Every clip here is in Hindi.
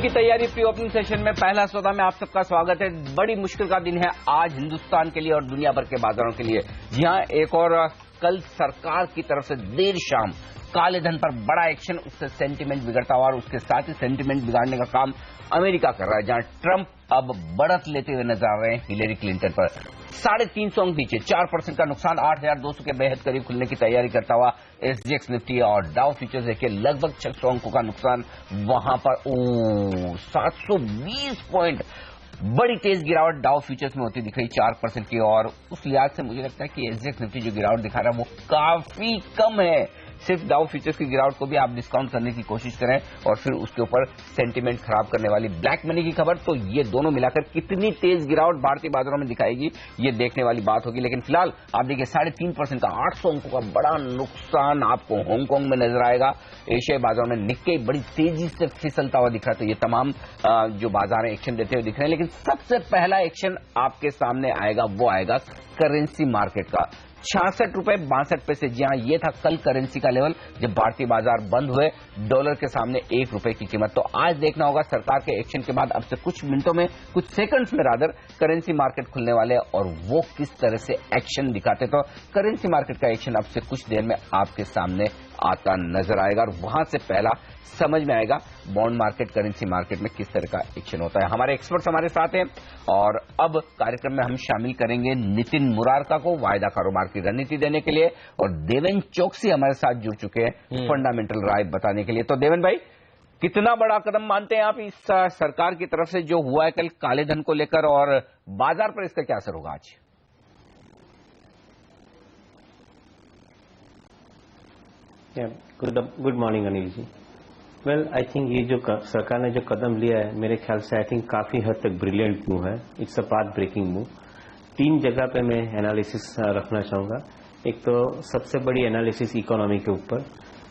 की तैयारी प्री ओपनिंग सेशन में पहला सौदा में आप सबका स्वागत है। बड़ी मुश्किल का दिन है आज हिंदुस्तान के लिए और दुनिया भर के बाजारों के लिए। जी हां, एक और कल सरकार की तरफ से देर शाम काले धन पर बड़ा एक्शन, उससे सेंटीमेंट बिगड़ता हुआ और उसके साथ ही सेंटीमेंट बिगाड़ने का काम अमेरिका कर रहा है, जहां ट्रंप अब बढ़त लेते हुए नजर आ रहे हैं हिलेरी क्लिंटन पर। 350 अंक नीचे, 4% का नुकसान, 8,200 के बेहद करीब खुलने की तैयारी करता हुआ एसजीएक्स निफ्टी और डाउ फ्यूचर्स देखिए लगभग 600 अंकों का नुकसान वहां पर। 720 पॉइंट बड़ी तेज गिरावट डाउ फ्यूचर्स में होती दिख रही 4% की, और उस लिहाज से मुझे लगता है कि एसजीएक्स निफ्टी जो गिरावट दिखा रहा है वो काफी कम है। सिर्फ डाउ फ्यूचर्स की गिरावट को भी आप डिस्काउंट करने की कोशिश करें और फिर उसके ऊपर सेंटीमेंट खराब करने वाली ब्लैक मनी की खबर, तो ये दोनों मिलाकर कितनी तेज गिरावट भारतीय बाजारों में दिखाएगी ये देखने वाली बात होगी। लेकिन फिलहाल आप देखिए 3.5% का 800 अंकों का बड़ा नुकसान आपको हांगकांग में नजर आएगा। एशियाई बाजारों में निक्केई बड़ी तेजी से फिसलता हुआ दिख रहा है। तो ये तमाम जो बाजार एक्शन देते हुए दिख रहे हैं, लेकिन सबसे पहला एक्शन आपके सामने आएगा वो आएगा करेंसी मार्केट का। 66 रुपए 62 पैसे, जी हाँ, ये था कल करेंसी का लेवल जब भारतीय बाजार बंद हुए डॉलर के सामने 1 रुपए की कीमत। तो आज देखना होगा सरकार के एक्शन के बाद अब से कुछ मिनटों में, कुछ सेकंड्स में रादर, करेंसी मार्केट खुलने वाले हैं और वो किस तरह से एक्शन दिखाते। तो करेंसी मार्केट का एक्शन अब से कुछ देर में आपके सामने आता नजर आएगा और वहां से पहला समझ में आएगा बॉन्ड मार्केट, करेंसी मार्केट में किस तरह का एक्शन होता है। हमारे एक्सपर्ट्स हमारे साथ हैं और अब कार्यक्रम में हम शामिल करेंगे नितिन मुरारका को वायदा कारोबार की रणनीति देने के लिए, और देवेन चौकसी हमारे साथ जुड़ चुके हैं फंडामेंटल राय बताने के लिए। तो देवेन भाई, कितना बड़ा कदम मानते हैं आप इस सरकार की तरफ से जो हुआ है कल काले धन को लेकर, और बाजार पर इसका क्या असर होगा आज? Good morning Anil ji. Well, I think ये जो सरकार ने जो कदम लिया है मेरे ख्याल से आई थिंक काफी हद तक ब्रिलियंट मूव है। It's a path breaking move. 3 जगह पे मैं एनालिसिस रखना चाहूंगा। एक तो सबसे बड़ी एनालिसिस इकोनॉमी के ऊपर,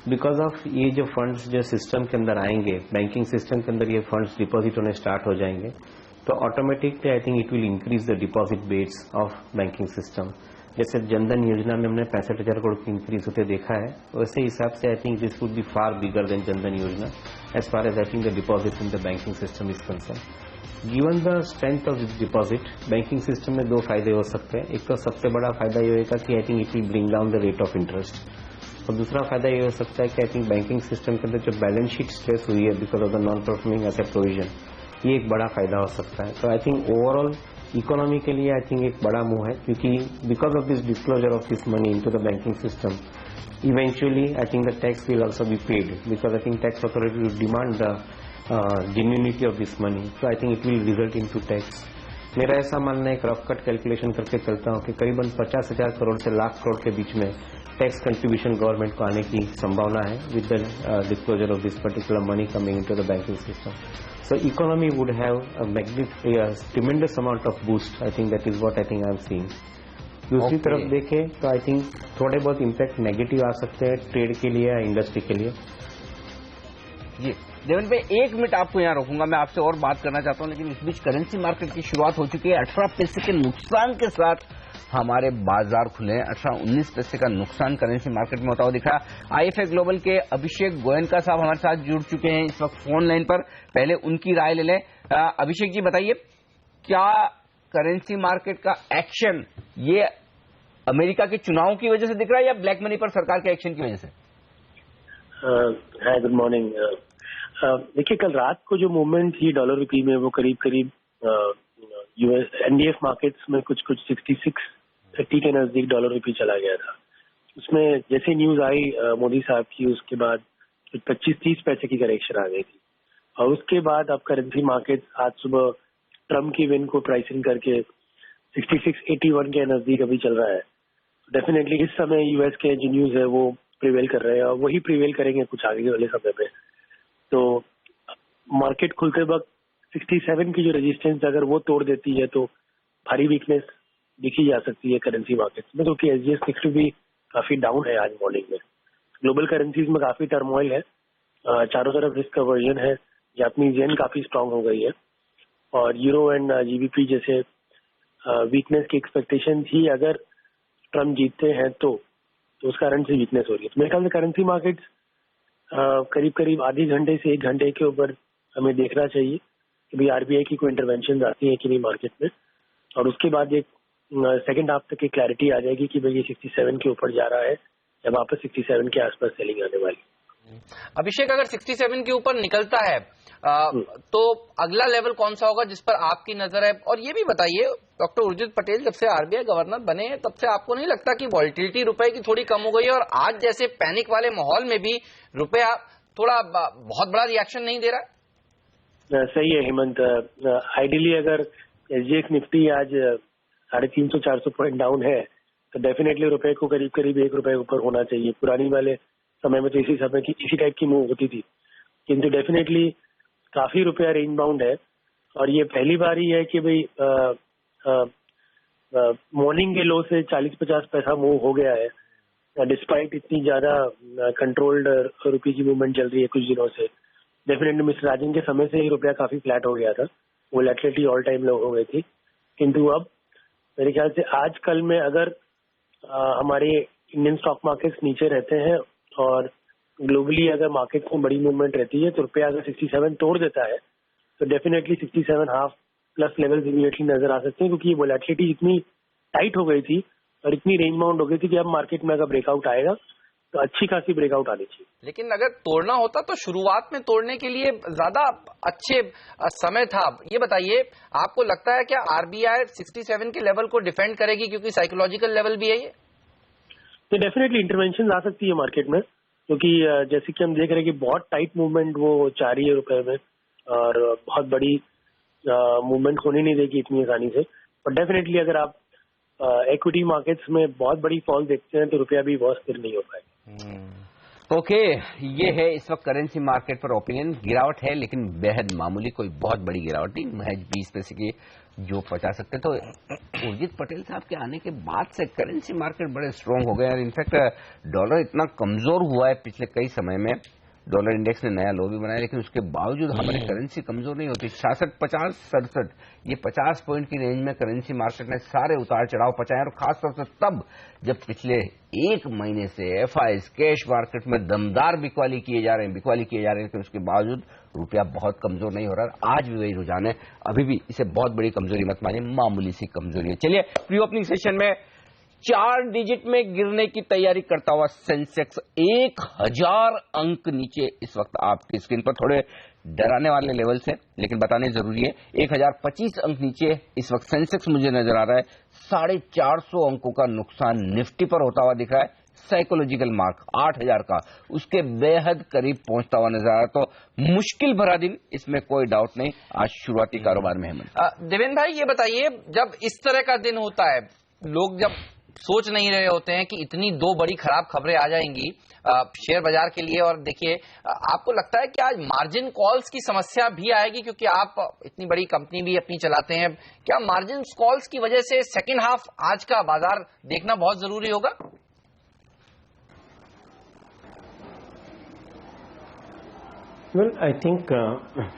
बिकॉज ऑफ ये जो फंड्स जो सिस्टम के अंदर आएंगे, बैंकिंग सिस्टम के अंदर ये फंड्स डिपॉजिट होने स्टार्ट हो जाएंगे, तो automatically I think it will increase the deposit base of banking system. जैसे जनधन योजना में हमने 65,000 करोड़ की इंक्रीज होते देखा है, वैसे हिसाब से I think this would be far bigger than Jan Dhan Yojana as far as I think the deposit in the banking system is concern. Given the strength of this deposit, banking system में 2 फायदे हो सकते हैं। एक तो सबसे बड़ा फायदा ये होगा कि आई think it will bring down the rate of interest, और दूसरा फायदा ये हो सकता है कि आई थिंक बैंकिंग सिस्टम के अंदर जो बैलेंस शीट स्ट्रेस हुई है because of the non performing asset provision, ये एक बड़ा फायदा हो सकता है। तो आई थिंक ओवरऑल इकोनॉमी के लिए आई थिंक एक बड़ा मूव है, क्योंकि because of this disclosure of this money into the banking system, eventually I think the tax will also be paid, because I think tax authority will demand the genuinity of this money, so I think it will result in to tax. मेरा ऐसा मानना है, एक रफ कट कैलकुलेशन करके चलता हूं कि करीबन 50,000 करोड़ से लाख करोड़ के बीच में टैक्स कंट्रीब्यूशन गवर्नमेंट को आने की संभावना है with the disclosure of this particular money coming into the banking system. So economy would have a tremendous amount of boost. I think that is what I think I am seeing. दूसरी तरफ देखें तो आई थिंक थोड़े बहुत इम्पैक्ट नेगेटिव आ सकते हैं ट्रेड के लिए या इंडस्ट्री के लिए। जी देवेन भाई, 1 मिनट आपको यहाँ रोकूंगा, मैं आपसे और बात करना चाहता हूँ, लेकिन इस बीच करेंसी मार्केट की शुरुआत हो चुकी है। 18 पैसे के नुकसान के साथ हमारे बाजार खुले हैं। 18-19 पैसे का नुकसान करेंसी मार्केट में होता हुआ दिख रहा है। आईएफए ग्लोबल के अभिषेक गोयनका साहब हमारे साथ जुड़ चुके हैं इस वक्त फोन लाइन पर, पहले उनकी राय ले लें। अभिषेक जी बताइए, क्या करेंसी मार्केट का एक्शन ये अमेरिका के चुनावों की वजह से दिख रहा है या ब्लैक मनी पर सरकार के एक्शन की वजह से? हाय, गुड मॉर्निंग। देखिए, कल रात को जो मूवमेंट थी डॉलर रुपये में, वो करीब करीब यूएस एनडीएफ मार्केट्स में कुछ 66-30 के नजदीक डॉलर रुपये चला गया था। उसमें जैसे न्यूज आई मोदी साहब की, उसके बाद 25-30 पैसे की करेक्शन आ गई थी, और उसके बाद अब करेंसी मार्केट आज सुबह ट्रम्प की विन को प्राइसिंग करके 66-81 के नजदीक अभी चल रहा है। डेफिनेटली इस समय यूएस के जो न्यूज है वो प्रिवेल कर रहे हैं और वही प्रिवेल करेंगे कुछ आगे वाले समय पे। तो मार्केट खुलते वक्त 67 की जो रेजिस्टेंस अगर वो तोड़ देती है तो भारी वीकनेस दिखी जा सकती है करेंसी मार्केट में, क्योंकि एसजीएक्स निफ्टी भी काफी डाउन है आज मॉर्निंग में। ग्लोबल करेंसीज में काफी टर्मोइल है, चारों तरफ रिस्क कवर्जन है, जापानीज येन काफी स्ट्रांग हो गई है, और यूरो एंड जीबीपी जैसे वीकनेस की एक्सपेक्टेशन थी अगर ट्रम्प जीतते हैं तो उस कारण से वीकनेस हो रही है। तो मेरे ख्याल से करेंसी मार्केट्स करीब करीब आधे घंटे से 1 घंटे के ऊपर हमें देखना चाहिए कि भाई आरबीआई की कोई इंटरवेंशन आती है कि नहीं मार्केट में, और उसके बाद एक सेकंड हाफ तक की क्लैरिटी आ जाएगी कि भाई ये 67 के ऊपर जा रहा है या वापस 67 के आसपास सेलिंग आने वाली। अभिषेक, अगर 67 के ऊपर निकलता है तो अगला लेवल कौन सा होगा जिस पर आपकी नजर है? और ये भी बताइए, डॉक्टर उर्जित पटेल जब से आरबीआई गवर्नर बने हैं तब से आपको नहीं लगता कि वॉलेटिलिटी रुपए की थोड़ी कम हो गई है, और आज जैसे पैनिक वाले माहौल में भी रुपया थोड़ा बहुत बड़ा रिएक्शन नहीं दे रहा? सही है हेमंत। आइडियली अगर एसजीएक्स निफ्टी आज 350-400 पॉइंट डाउन है तो डेफिनेटली रुपए को करीब करीब ₹1 ऊपर होना चाहिए। पुरानी वाले समय में तो इसी टाइप की मूव होती थी, किंतु डेफिनेटली काफी रुपया रेंज बाउंड है, और ये पहली बार ही है कि भाई मॉर्निंग के लो से 40-50 पैसा मूव हो गया है, डिस्पाइट इतनी ज्यादा कंट्रोल्ड रुपये की मूवमेंट चल रही है कुछ दिनों से। डेफिनेटली मिस्टर राजन के समय से ही रुपया काफी फ्लैट हो गया था, वोलेटिलिटी ऑल टाइम लो हो गई थी, किंतु अब मेरे ख्याल से आज कल में अगर हमारे इंडियन स्टॉक मार्केट्स नीचे रहते हैं और ग्लोबली अगर मार्केट में बड़ी मूवमेंट रहती है तो रुपया अगर 67 तोड़ देता है तो डेफिनेटली 67.5 प्लस लेवल्स इमीडिएटली नजर आ सकते हैं, क्योंकि ये वोलेटिलिटी इतनी टाइट हो गई थी और इतनी रेंज बाउंड हो गई थी कि अब मार्केट में अगर ब्रेकआउट आएगा तो अच्छी खासी ब्रेकआउट आनी चाहिए। लेकिन अगर तोड़ना होता तो शुरुआत में तोड़ने के लिए ज्यादा अच्छे समय था। ये बताइए, आपको लगता है क्या आरबीआई 67 के लेवल को डिफेंड करेगी, क्योंकि साइकोलॉजिकल लेवल भी है ये? तो डेफिनेटली इंटरवेंशन आ सकती है मार्केट में, क्योंकि जैसे कि हम देख रहे हैं कि बहुत टाइट मूवमेंट वो चाह रही है रुपए में, और बहुत बड़ी मूवमेंट होने नहीं देगी इतनी आसानी से। और डेफिनेटली अगर आप इक्विटी मार्केट्स में बहुत बड़ी फॉल देखते हैं तो रुपया भी बहुत स्थिर नहीं हो पाएगा। ओके, ये है इस वक्त करेंसी मार्केट पर ओपिनियन। गिरावट है लेकिन बेहद मामूली, कोई बहुत बड़ी गिरावट नहीं, महज 20 पैसे की जो 50 सकते। तो उर्जित पटेल साहब के आने के बाद से करेंसी मार्केट बड़े स्ट्रांग हो गए, और इनफैक्ट डॉलर इतना कमजोर हुआ है पिछले कई समय में, डॉलर इंडेक्स ने नया लो भी बनाया, लेकिन उसके बावजूद हमारी करेंसी कमजोर नहीं होती। 66, 50, 67 ये 50 पॉइंट की रेंज में करेंसी मार्केट ने सारे उतार चढ़ाव पचाए, और खासतौर से तब जब पिछले एक महीने से एफआईज कैश मार्केट में दमदार बिकवाली किए जा रहे हैं, लेकिन उसके बावजूद रुपया बहुत कमजोर नहीं हो रहा। आज भी वही रुझान है, अभी भी इसे बहुत बड़ी कमजोरी मत मानिए, मामूली सी कमजोरी है। चलिए, प्री ओपनिंग सेशन में 4 डिजिट में गिरने की तैयारी करता हुआ सेंसेक्स 1000 अंक नीचे इस वक्त आपकी स्क्रीन पर, थोड़े डराने वाले लेवल्स हैं लेकिन बताने जरूरी है। 1025 अंक नीचे इस वक्त सेंसेक्स मुझे नजर आ रहा है। 450 अंकों का नुकसान निफ्टी पर होता हुआ दिख रहा है। साइकोलॉजिकल मार्क 8000 का उसके बेहद करीब पहुंचता हुआ नजर आ रहा है। तो मुश्किल भरा दिन, इसमें कोई डाउट नहीं आज शुरुआती कारोबार में। देवेंद्र भाई, ये बताइए, जब इस तरह का दिन होता है, लोग जब सोच नहीं रहे होते हैं कि इतनी 2 बड़ी खराब खबरें आ जाएंगी शेयर बाजार के लिए, और देखिए, आपको लगता है कि आज मार्जिन कॉल्स की समस्या भी आएगी, क्योंकि आप इतनी बड़ी कंपनी भी अपनी चलाते हैं, क्या मार्जिन कॉल्स की वजह से सेकेंड हाफ आज का बाजार देखना बहुत जरूरी होगा? Well, I think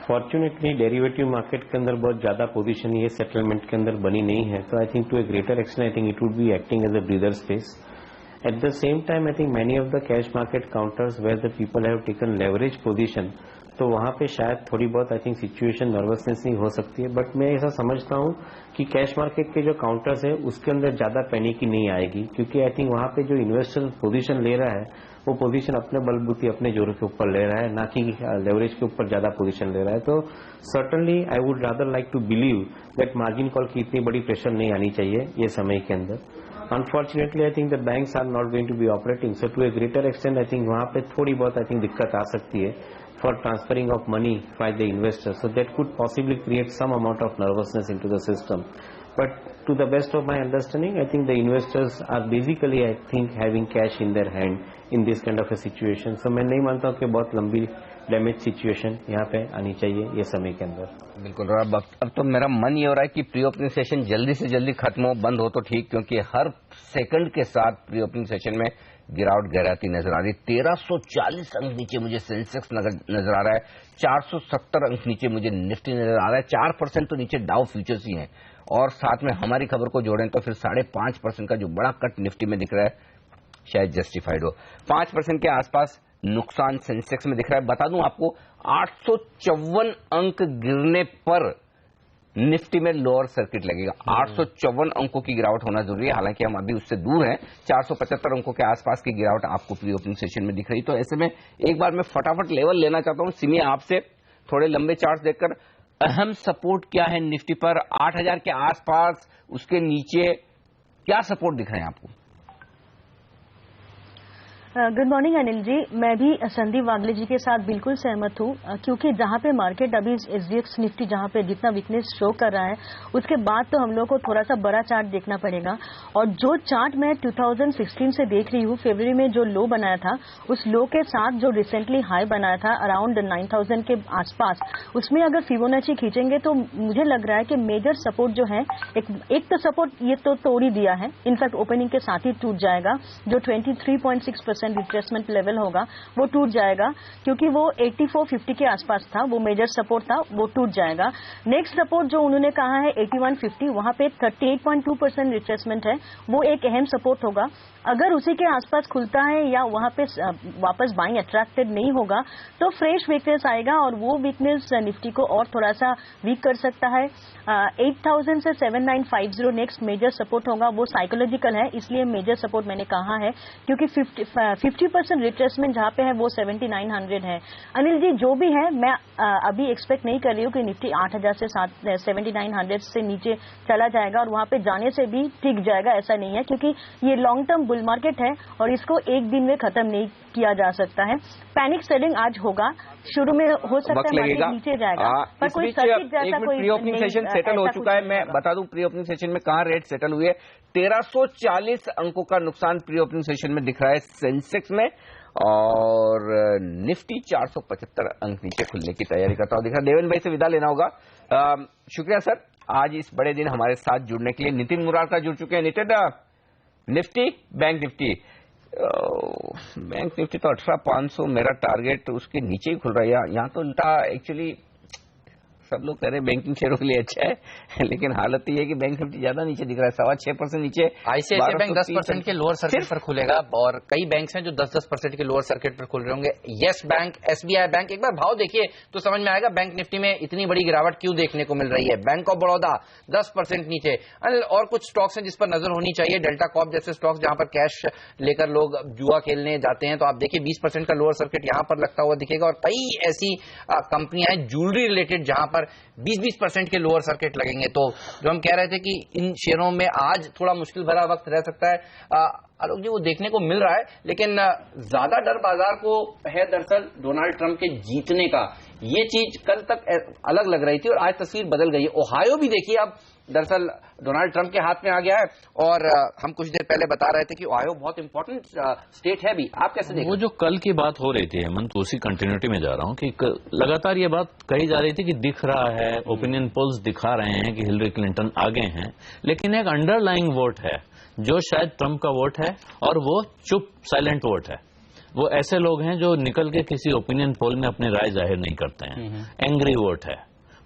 fortunately derivative market के अंदर बहुत ज्यादा पोजीशन ये सेटलमेंट के अंदर बनी नहीं है, तो I think to a greater extent I think it would be acting as a breather space. At the same time, I think many of the cash market counters where the people have taken leverage position, तो वहाँ पे शायद थोड़ी बहुत आई थिंक सिचुएशन नर्वसनेस ही हो सकती है, बट मैं ऐसा समझता हूँ कि कैश मार्केट के जो काउंटर्स है उसके अंदर ज्यादा पैनिक नहीं आएगी, क्योंकि आई थिंक वहाँ पे जो इन्वेस्टर पोजीशन ले रहा है वो पोजीशन अपने बलबूती अपने जोरों के ऊपर ले रहा है, ना कि लेवरेज के ऊपर ज्यादा पोजीशन ले रहा है. तो certainly I would rather like to believe that margin call की इतनी बड़ी प्रेशर नहीं आनी चाहिए ये समय के अंदर. Unfortunately, I think the banks are not going to be operating. So to a greater extent, I think वहाँ पे थोड़ी बहुत I think दिक्कत आ सकती है for transferring of money by the investors. So that could possibly create some amount of nervousness into the system. But to the best of my understanding, I think the investors are basically I think having cash in their hand in this kind of a situation. So मैं नहीं मानता हूँ कि बहुत लंबी डैमेज सिचुएशन यहाँ पे आनी चाहिए ये समय के अंदर. बिल्कुल. और अब तो मेरा मन ये हो रहा है कि प्री ओपनिंग सेशन जल्दी से जल्दी खत्म हो, बंद हो तो ठीक, क्योंकि हर सेकंड के साथ प्री ओपनिंग सेशन में गिरावट गहराती नजर आ रही. 1340 अंक नीचे मुझे सेंसेक्स नजर आ रहा है, 470 अंक नीचे मुझे निफ्टी नजर आ रहा है, 4% तो नीचे डाउ फ्यूचर्स ही हैं. और साथ में हमारी खबर को जोड़ें तो फिर 5.5% का जो बड़ा कट निफ्टी में दिख रहा है शायद जस्टिफाइड हो. 5% के आसपास नुकसान सेंसेक्स में दिख रहा है। बता दूं आपको 854 अंक गिरने पर निफ्टी में लोअर सर्किट लगेगा। 854 अंकों की गिरावट होना जरूरी है, हालांकि हम अभी उससे दूर हैं। 475 अंकों के आसपास की गिरावट आपको प्री ओपनिंग सेशन में दिख रही। तो ऐसे में एक बार मैं फटाफट लेवल लेना चाहता हूं सिमी आपसे, थोड़े लंबे चार्ट देखकर। अहम सपोर्ट क्या है निफ्टी पर? 8000 के आसपास, उसके नीचे क्या सपोर्ट दिख रहे हैं आपको? गुड मॉर्निंग अनिल जी, मैं भी संदीप वागले जी के साथ बिल्कुल सहमत हूँ, क्योंकि जहाँ पे मार्केट अभी एसजीएक्स निफ्टी जहाँ पे जितना वीकनेस शो कर रहा है, उसके बाद तो हम लोग को थोड़ा सा बड़ा चार्ट देखना पड़ेगा। और जो चार्ट मैं 2016 से देख रही हूँ, फरवरी में जो लो बनाया था, उस लो के साथ जो रिसेंटली हाई बनाया था अराउंड 9000 के आसपास, उसमें अगर फिबोनाची खींचेंगे तो मुझे लग रहा है कि मेजर सपोर्ट जो है, एक तो सपोर्ट ये तो तोड़ ही दिया है, इनफैक्ट ओपनिंग के साथ ही टूट जाएगा। जो 23.6% रिट्रेसमेंट लेवल होगा वो टूट जाएगा, क्योंकि वो 8450 के आसपास था, वो मेजर सपोर्ट था, वो टूट जाएगा। नेक्स्ट सपोर्ट जो उन्होंने कहा है 8150, वहां पे 38.2% रिट्रेसमेंट है, वो एक अहम सपोर्ट होगा। अगर उसी के आसपास खुलता है या वहां पे वापस बाइंग अट्रैक्टेड नहीं होगा तो फ्रेश वीकनेस आएगा, और वो वीकनेस निफ्टी को और थोड़ा सा वीक कर सकता है। 8000 से 7950 नेक्स्ट मेजर सपोर्ट होगा, वो साइकोलॉजिकल है, इसलिए मेजर सपोर्ट मैंने कहा है, क्योंकि 50% रिट्रेसमेंट जहां पे है वो 7900 है। अनिल जी, जो भी है, मैं अभी एक्सपेक्ट नहीं कर रही हूँ कि निफ्टी 8000 से 7900 से नीचे चला जाएगा, और वहां पे जाने से भी टिक जाएगा, ऐसा नहीं है, क्योंकि ये लॉन्ग टर्म बुल मार्केट है और इसको एक दिन में खत्म नहीं किया जा सकता है। पैनिक सेलिंग आज होगा, शुरू में हो सकता है मार्केट नीचे जाएगा, पर कोई सर्किट जैसा कोई प्री ओपनिंग सेशन सेटल हो चुका है। मैं बता दूं प्री ओपनिंग सेशन में कहां रेट सेटल हुए। 1340 अंकों का नुकसान प्री ओपनिंग सेशन में दिख रहा है सेंसेक्स में, और निफ्टी 475 अंक नीचे खुलने की तैयारी करता हुआ दिख रहा है। देवेन भाई से विदा लेना होगा। शुक्रिया सर, आज इस बड़े दिन हमारे साथ जुड़ने के लिए। नितिन मुरारका जुड़ चुके हैं। Nitin, Nifty, bank Nifty, bank Nifty तो 18500 मेरा टारगेट, उसके नीचे ही खुल रहा है। यहाँ तो उल्टा एक्चुअली सब लोग कह रहे हैं बैंकिंग शेयरों के लिए अच्छा है, लेकिन हालत ये है कि बैंक निफ्टी ज्यादा नीचे दिख रहा है, 6.25% नीचे। आईसीआईसीआई बैंक 10% के लोअर सर्किट पर खुलेगा, और कई बैंक हैं जो 10% के लोअर सर्किट पर खुल रहे होंगे। येस बैंक, एसबीआई बैंक, एक बार भाव देखिए तो समझ में आएगा बैंक निफ्टी में इतनी बड़ी गिरावट क्यों देखने को मिल रही है। बैंक ऑफ बड़ौदा 10% नीचे। और कुछ स्टॉक्स हैं जिस पर नजर होनी चाहिए, डेल्टा कॉर्प जैसे स्टॉक्स जहां पर कैश लेकर लोग जुआ खेलने जाते हैं, तो आप देखिए 20% का लोअर सर्किट यहां पर लगता हुआ दिखेगा। और कई ऐसी कंपनियां हैं ज्वेलरी रिलेटेड जहां पर 20% के लोअर सर्किट लगेंगे। तो जो हम कह रहे थे कि इन शेयरों में आज थोड़ा मुश्किल भरा वक्त रह सकता है, आलोक जी, वो देखने को मिल रहा है, लेकिन ज्यादा डर बाजार को है दरअसल डोनाल्ड ट्रंप के जीतने का। ये चीज कल तक अलग लग रही थी और आज तस्वीर बदल गई है। ओहायो भी देखिए अब दरअसल डोनाल्ड ट्रंप के हाथ में आ गया है, और हम कुछ देर पहले बता रहे थे कि ओहायो बहुत इंपॉर्टेंट स्टेट है भी। आप कैसे देखते हैं? वो जो कल की बात हो रही थी हेमंत, उसी कंटिन्यूटी में जा रहा हूं कि लगातार ये बात कही जा रही थी कि दिख रहा है, ओपिनियन पोल्स दिखा रहे हैं कि हिलरी क्लिंटन आगे हैं, लेकिन एक अंडरलाइंग वोट है जो शायद ट्रंप का वोट है, और वो चुप साइलेंट वोट है। वो ऐसे लोग हैं जो निकल के किसी ओपिनियन पोल में अपनी राय जाहिर नहीं करते हैं। एंग्री वोट है,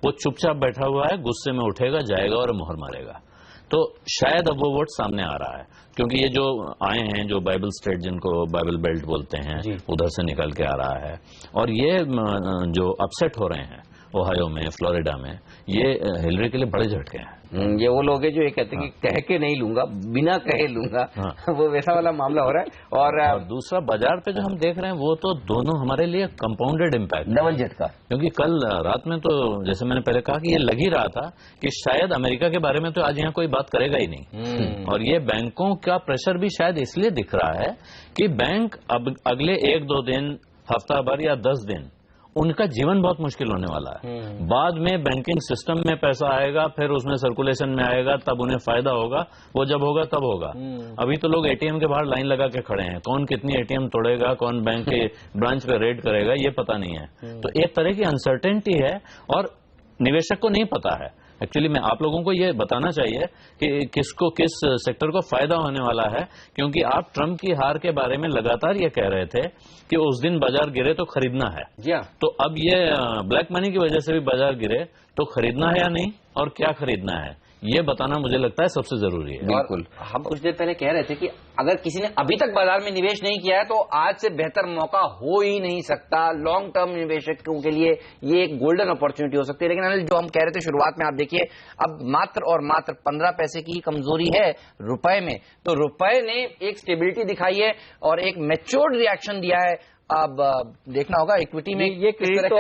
वो चुपचाप बैठा हुआ है, गुस्से में उठेगा, जाएगा और मोहर मारेगा। तो शायद अब वो वोट सामने आ रहा है, क्योंकि ये जो आए हैं, जो बाइबल स्टेट जिनको बाइबल बेल्ट बोलते हैं, उधर से निकल के आ रहा है, और ये जो अपसेट हो रहे हैं ओहायो में, फ्लोरिडा में, ये हिलरी के लिए बड़े झटके हैं। ये वो लोग हैं जो ये कहते हैं कि कह के नहीं लूंगा, बिना कहे लूंगा। वो वैसा वाला मामला हो रहा है। और दूसरा, बाजार पे जो हम देख रहे हैं वो तो दोनों हमारे लिए कंपाउंडेड इम्पैक्ट, डबल झटका। क्योंकि कल रात में तो जैसे मैंने पहले कहा कि ये लग ही रहा था कि शायद अमेरिका के बारे में तो आज यहाँ कोई बात करेगा ही नहीं, और ये बैंकों का प्रेशर भी शायद इसलिए दिख रहा है कि बैंक अब अगले 1-2 दिन, हफ्ता भर या 10 दिन, उनका जीवन बहुत मुश्किल होने वाला है। बाद में बैंकिंग सिस्टम में पैसा आएगा, फिर उसमें सर्कुलेशन में आएगा, तब उन्हें फायदा होगा। वो जब होगा तब होगा। अभी तो लोग एटीएम के बाहर लाइन लगा के खड़े हैं, कौन कितनी एटीएम तोड़ेगा, कौन बैंक के ब्रांच पे रेड करेगा, ये पता नहीं है। तो एक तरह की अनसर्टेनिटी है, और निवेशक को नहीं पता है। एक्चुअली मैं आप लोगों को ये बताना चाहिए कि किसको, किस सेक्टर को फायदा होने वाला है, क्योंकि आप ट्रंप की हार के बारे में लगातार ये कह रहे थे कि उस दिन बाजार गिरे तो खरीदना है। तो अब ये ब्लैक मनी की वजह से भी बाजार गिरे तो खरीदना है या नहीं, और क्या खरीदना है, ये बताना मुझे लगता है सबसे जरूरी है। बिल्कुल, हम कुछ देर पहले कह रहे थे कि अगर किसी ने अभी तक बाजार में निवेश नहीं किया है तो आज से बेहतर मौका हो ही नहीं सकता। लॉन्ग टर्म निवेशकों के लिए ये एक गोल्डन अपॉर्चुनिटी हो सकती है। लेकिन अनिल, जो हम कह रहे थे शुरुआत में, आप देखिए अब मात्र और मात्र 15 पैसे की कमजोरी है रुपए में, तो रुपए ने एक स्टेबिलिटी दिखाई है और एक मैच्योर्ड रिएक्शन दिया है। अब देखना होगा इक्विटी में ये क्रेडिट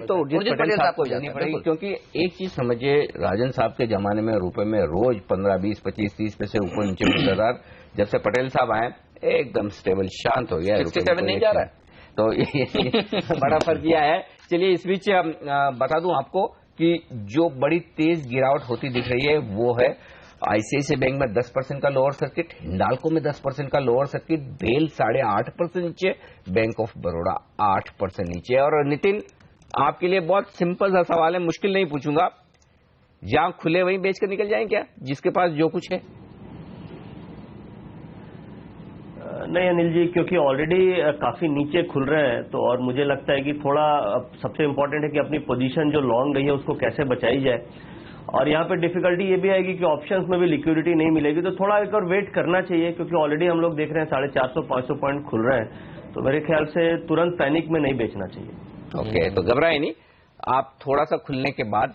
तो उर्जित पटेल साहब को जानी पड़ेगी। क्योंकि एक चीज समझिए, राजन साहब के जमाने में रुपए में रोज 15, 20, 25, 30 पैसे ऊपर नीचे होता था। जब से पटेल साहब आए एकदम स्टेबल, शांत हो गया है। 67 नहीं जा रहा है, तो ये बड़ा फर्क किया है। चलिए, इस बीच बता दूं आपको कि जो बड़ी तेज गिरावट होती दिख रही है वो है आईसीआईसीआई बैंक में 10% का लोअर सर्किट, हिंडाल्को में 10% का लोअर सर्किट, बेल 8.5% नीचे, बैंक ऑफ बड़ौदा 8% नीचे। और नितिन, आपके लिए बहुत सिंपल सा सवाल है, मुश्किल नहीं पूछूंगा, जहां खुले वहीं बेचकर निकल जाएं क्या, जिसके पास जो कुछ है? नहीं अनिल जी, क्योंकि ऑलरेडी काफी नीचे खुल रहे हैं, तो और मुझे लगता है कि थोड़ा सबसे इम्पोर्टेंट है कि अपनी पोजीशन जो लॉन्ग रही है उसको कैसे बचाई जाए। और यहाँ पे डिफिकल्टी ये भी आएगी कि ऑप्शंस में भी लिक्विडिटी नहीं मिलेगी, तो थोड़ा एक और वेट करना चाहिए, क्योंकि ऑलरेडी हम लोग देख रहे हैं 450-500 पॉइंट खुल रहे हैं, तो मेरे ख्याल से तुरंत पैनिक में नहीं बेचना चाहिए। ओके, तो घबराए नहीं, आप थोड़ा सा खुलने के बाद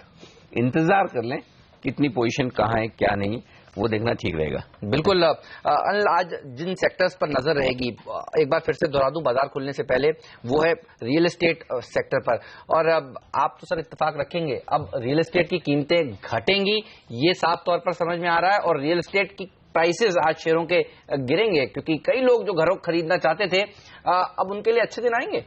इंतजार कर लें, कितनी पोजीशन कहाँ है क्या नहीं, वो देखना ठीक रहेगा। बिल्कुल अनिल, आज जिन सेक्टर्स पर नजर रहेगी, एक बार फिर से दोहरा दूं बाजार खुलने से पहले, वो है रियल एस्टेट सेक्टर पर। और अब आप तो सर इत्तेफाक रखेंगे, अब रियल एस्टेट की कीमतें घटेंगी, ये साफ तौर पर समझ में आ रहा है, और रियल एस्टेट की प्राइसेस आज शेयरों के गिरेंगे, क्योंकि कई लोग जो घरों खरीदना चाहते थे अब उनके लिए अच्छे दिन आएंगे।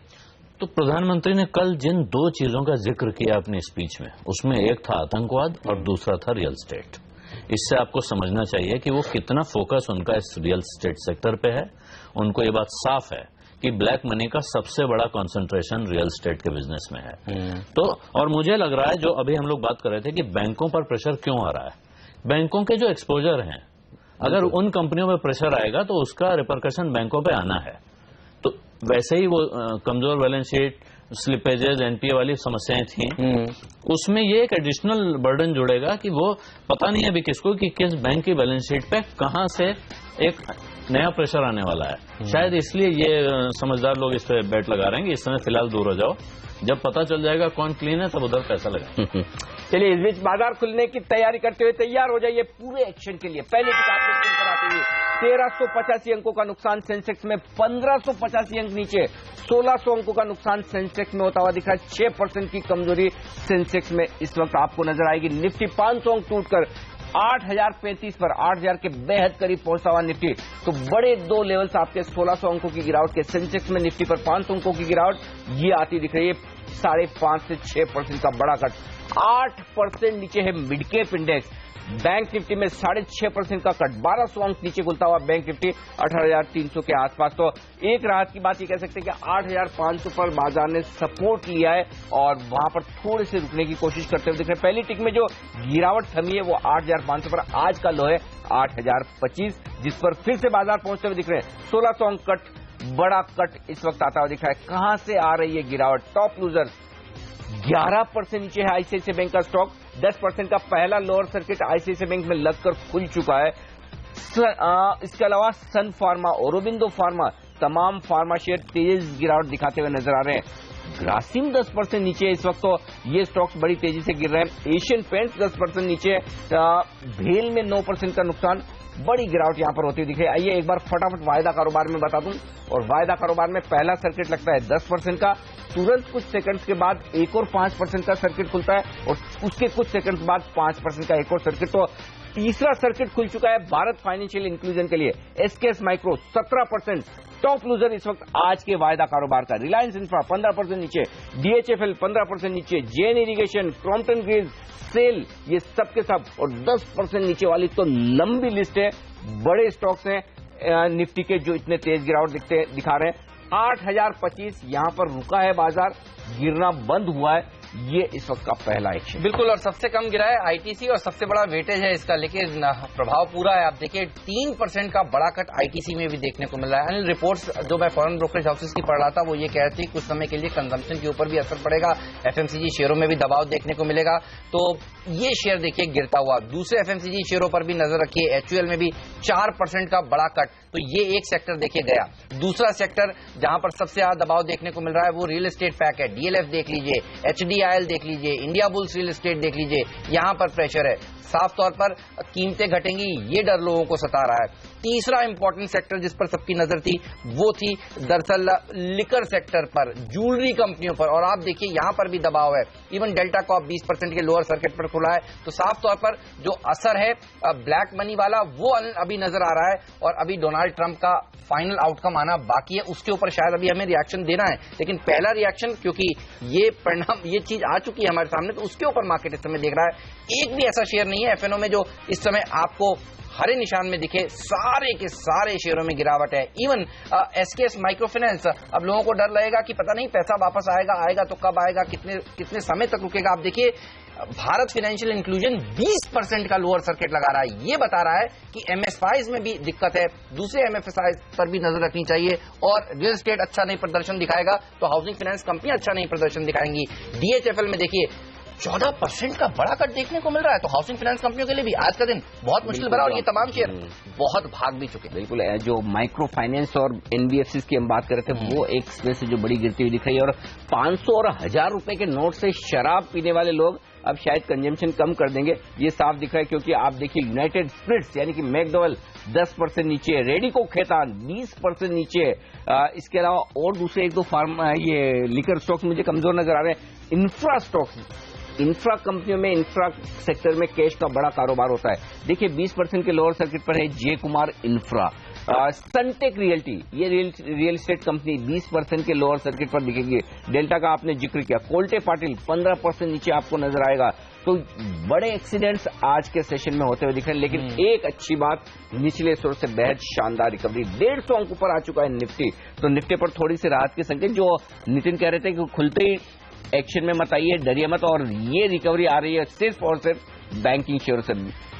तो प्रधानमंत्री ने कल जिन 2 चीजों का जिक्र किया अपनी स्पीच में, उसमें एक था आतंकवाद और दूसरा था रियल एस्टेट। इससे आपको समझना चाहिए कि वो कितना फोकस उनका इस रियल एस्टेट सेक्टर पे है। उनको ये बात साफ है कि ब्लैक मनी का सबसे बड़ा कंसंट्रेशन रियल एस्टेट के बिजनेस में है। तो और मुझे लग रहा है, जो अभी हम लोग बात कर रहे थे कि बैंकों पर प्रेशर क्यों आ रहा है, बैंकों के जो एक्सपोजर हैं, अगर उन कंपनियों में प्रेशर आएगा तो उसका रिपरकशन बैंकों पे आना है। तो वैसे ही वो कमजोर बैलेंस शीट, स्लिपेजेस, एनपीए वाली समस्याएं थी, उसमें ये एक एडिशनल बर्डन जुड़ेगा कि वो पता नहीं अभी किसको कि किस बैंक की बैलेंस शीट पे कहां से एक नया प्रेशर आने वाला है। शायद इसलिए ये समझदार लोग इस पे बैट लगा रहे हैं कि इस समय फिलहाल दूर हो जाओ, जब पता चल जाएगा कौन क्लीन है तब उधर पैसा लगा। चलिए, इस बीच बाजार खुलने की तैयारी करते हुए तैयार हो जाइए पूरे एक्शन के लिए। पहले किताब कराते हुए 1385 अंकों का नुकसान सेंसेक्स में, 1585 अंक नीचे, 1600 अंकों का नुकसान सेंसेक्स में होता हुआ दिख रहा है। 6% की कमजोरी सेंसेक्स में इस वक्त आपको नजर आएगी। निफ्टी 500 अंक टूटकर 8035 पर, 8000 के बेहद करीब पहुंचा हुआ निफ्टी। तो बड़े 2 लेवल्स आपके 1600 अंकों की गिरावट के, सेंसेक्स में निफ्टी पर 500 अंकों की गिरावट ये आती दिख रही है। 5.5 से 6% का बड़ा कट। 8% नीचे है mid cap index. Bank Nifty में 6.5% का कट, 1200 अंक नीचे खुलता हुआ बैंक निफ्टी 18,300 के आसपास। तो एक राहत की बात ये कह सकते हैं कि 8,500 पर बाजार ने सपोर्ट लिया है और वहां पर थोड़े से रुकने की कोशिश करते हुए दिख रहे हैं। पहली टिक में जो गिरावट थमी है वो 8,500 पर, आज का लो है 8,025, जिस पर फिर से बाजार पहुंचते हुए दिख रहे हैं। 1600 अंक कट, बड़ा कट इस वक्त आता हुआ दिख रहा है। कहां से आ रही है गिरावट? टॉप लूजर 11% नीचे है आईसीआईसीआई बैंक का स्टॉक। 10% का पहला लोअर सर्किट आईसीआईसीआई बैंक में लगकर खुल चुका है। इसके अलावा सन फार्मा, औरोबिंदो फार्मा, तमाम फार्मा शेयर तेज गिरावट दिखाते हुए नजर आ रहे हैं। ग्रासिम 10% नीचे इस वक्त, तो ये स्टॉक्स बड़ी तेजी से गिर रहे हैं। एशियन पेंट्स 10% नीचे, भेल में 9% का नुकसान, बड़ी गिरावट यहां पर होती हुई दिख रही है। आइए एक बार फटाफट वायदा कारोबार में बता दूं, और वायदा कारोबार में पहला सर्किट लगता है 10% का, तुरंत कुछ सेकंड्स के बाद एक और 5% का सर्किट खुलता है, और उसके कुछ सेकंड्स बाद 5% का एक और सर्किट। तो तीसरा सर्किट खुल चुका है भारत फाइनेंशियल इंक्लूजन के लिए। एसकेएस माइक्रो 17%, टॉप लूजर इस वक्त आज के वायदा कारोबार का। रिलायंस इंफ्रा 15% नीचे, डीएचएफएल 15% नीचे, Jain irrigation, Crompton Greaves, SAIL, ये सब के सब, और 10% नीचे वाली तो लंबी लिस्ट है। बड़े स्टॉक्स हैं निफ्टी के जो इतने तेज गिरावट दिखा रहे हैं। 8,025 यहां पर रुका है बाजार, गिरना बंद हुआ है। ये इस वक्त का पहला एक्शन। बिल्कुल, और सबसे कम गिरा है आईटीसी और सबसे बड़ा वेटेज है इसका, लेकिन प्रभाव पूरा है। आप देखिए 3% का बड़ा कट आईटीसी में भी देखने को मिल रहा है। रिपोर्ट्स जो मैं फॉरेन ब्रोकरेज हाउसेस की पढ़ रहा था वो ये कह रही थी कुछ समय के लिए कंजम्पशन के ऊपर भी असर पड़ेगा, एफएमसीजी शेयरों में भी दबाव देखने को मिलेगा। तो ये शेयर देखिए गिरता हुआ। दूसरे एफएमसीजी शेयरों पर भी नजर रखिए, एचयूएल में भी 4% का बड़ा कट। तो ये एक सेक्टर देखिए गया। दूसरा सेक्टर जहां पर सबसे ज्यादा दबाव देखने को मिल रहा है वो रियल एस्टेट पैक है। डीएलएफ देख लीजिए, एचडीआईएल देख लीजिए, इंडिया बुल्स रियल एस्टेट देख लीजिए, यहां पर प्रेशर है। साफ तौर पर कीमतें घटेंगी ये डर लोगों को सता रहा है। तीसरा इंपॉर्टेंट सेक्टर जिस पर सबकी नजर थी वो थी दरअसल लिकर सेक्टर पर, ज्वेलरी कंपनियों पर, और आप देखिए यहां पर भी दबाव है। इवन डेल्टा कॉप 20% के लोअर सर्किट पर खुला है। तो साफ तौर पर जो असर है ब्लैक मनी वाला वो अभी नजर आ रहा है, और अभी डोनाल्ड ट्रंप का फाइनल आउटकम आना बाकी है, उसके ऊपर शायद अभी हमें रिएक्शन देना है। लेकिन पहला रिएक्शन, क्योंकि ये परिणाम ये चीज आ चुकी है हमारे सामने, तो उसके ऊपर मार्केट इस समय देख रहा है। एक भी ऐसा शेयर नहीं है एफएनओ में जो इस समय आपको हरे निशान में दिखे, सारे के सारे शेयरों में गिरावट है। इवन एसकेएस माइक्रो फाइनेंस, अब लोगों को डर लगेगा कि पता नहीं पैसा वापस आएगा तो कब आएगा, कितने समय तक रुकेगा। आप देखिए भारत फाइनेंशियल इंक्लूजन 20% का लोअर सर्किट लगा रहा है। ये बता रहा है कि एमएसआईज में भी दिक्कत है, दूसरे एमएफएसआई पर भी नजर रखनी चाहिए। और रियल एस्टेट अच्छा नहीं प्रदर्शन दिखाएगा तो हाउसिंग फाइनेंस कंपनी अच्छा नहीं प्रदर्शन दिखाएंगी। डीएचएफएल में देखिए 14% का बड़ा कट देखने को मिल रहा है। तो हाउसिंग फाइनेंस कंपनियों के लिए भी आज का दिन बहुत मुश्किल भरा, और ये तमाम शेयर बहुत भाग भी चुके हैं। बिल्कुल, जो माइक्रो फाइनेंस और एनबीएफसी की हम बात कर रहे थे वो एक इसमें से जो बड़ी गिरती हुई दिख रही है। और 500 और 1000 रुपए के नोट से शराब पीने वाले लोग अब शायद कंजम्पशन कम कर देंगे, ये साफ दिख रहा है। क्योंकि आप देखिए यूनाइटेड स्पिरिट्स यानी कि मैकडॉवेल 10% नीचे है, रेडिको खेतान 20% नीचे है। इसके अलावा और दूसरे एक दो फार्म ये लिकर स्टॉक्स मुझे कमजोर नजर आ रहे हैं। इंफ्रा स्टॉक्स, इंफ्रा कंपनियों में, इंफ्रा सेक्टर में कैश का बड़ा कारोबार होता है। देखिए 20% के लोअर सर्किट पर है जे कुमार इंफ्रा। सनटेक रियल्टी, ये रियल एस्टेट कंपनी 20% के लोअर सर्किट पर दिखेगी। डेल्टा का आपने जिक्र किया। कोल्टे पाटिल 15% नीचे आपको नजर आएगा। तो बड़े एक्सीडेंट्स आज के सेशन में होते हुए दिख रहे हैं। लेकिन एक अच्छी बात, निचले स्तर से बेहद शानदार रिकवरी, 150 अंक ऊपर आ चुका है निफ्टी। तो निफ्टी पर थोड़ी सी राहत के संकेत, जो नितिन कह रहे थे कि खुलते ही एक्शन में मत आइए, डरिए मत। और ये रिकवरी आ रही है सिर्फ और सिर्फ बैंकिंग शेयर से।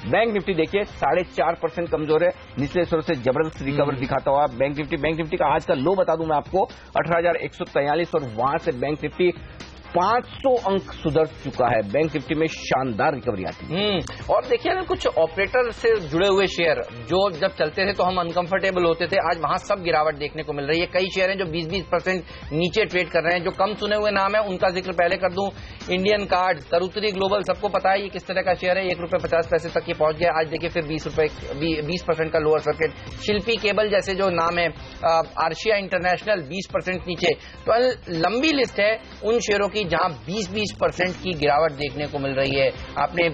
बैंक निफ्टी देखिए 4.5% कमजोर है, निचले स्तर से जबरदस्त रिकवरी दिखाता हुआ बैंक निफ्टी का आज का लो बता दूं मैं आपको 18,143, और वहां से बैंक निफ्टी 500 अंक सुधर चुका है। बैंक निफ्टी में शानदार रिकवरी आती है। और देखिए ना कुछ ऑपरेटर से जुड़े हुए शेयर जो जब चलते थे तो हम अनकंफर्टेबल होते थे, आज वहां सब गिरावट देखने को मिल रही है। कई शेयर हैं जो 20% नीचे ट्रेड कर रहे हैं। जो कम सुने हुए नाम है उनका जिक्र पहले कर दूं, इंडियन कार्ड, तरुतरी ग्लोबल, सबको पता है ये किस तरह का शेयर है, ₹1.50 तक ये पहुंच गया। आज देखिए फिर 20% का लोअर सर्किट। शिल्पी केबल जैसे जो नाम है, आर्शिया इंटरनेशनल 20% नीचे। तो लंबी लिस्ट है उन शेयरों की जहां 20% की गिरावट देखने को मिल रही है। आपने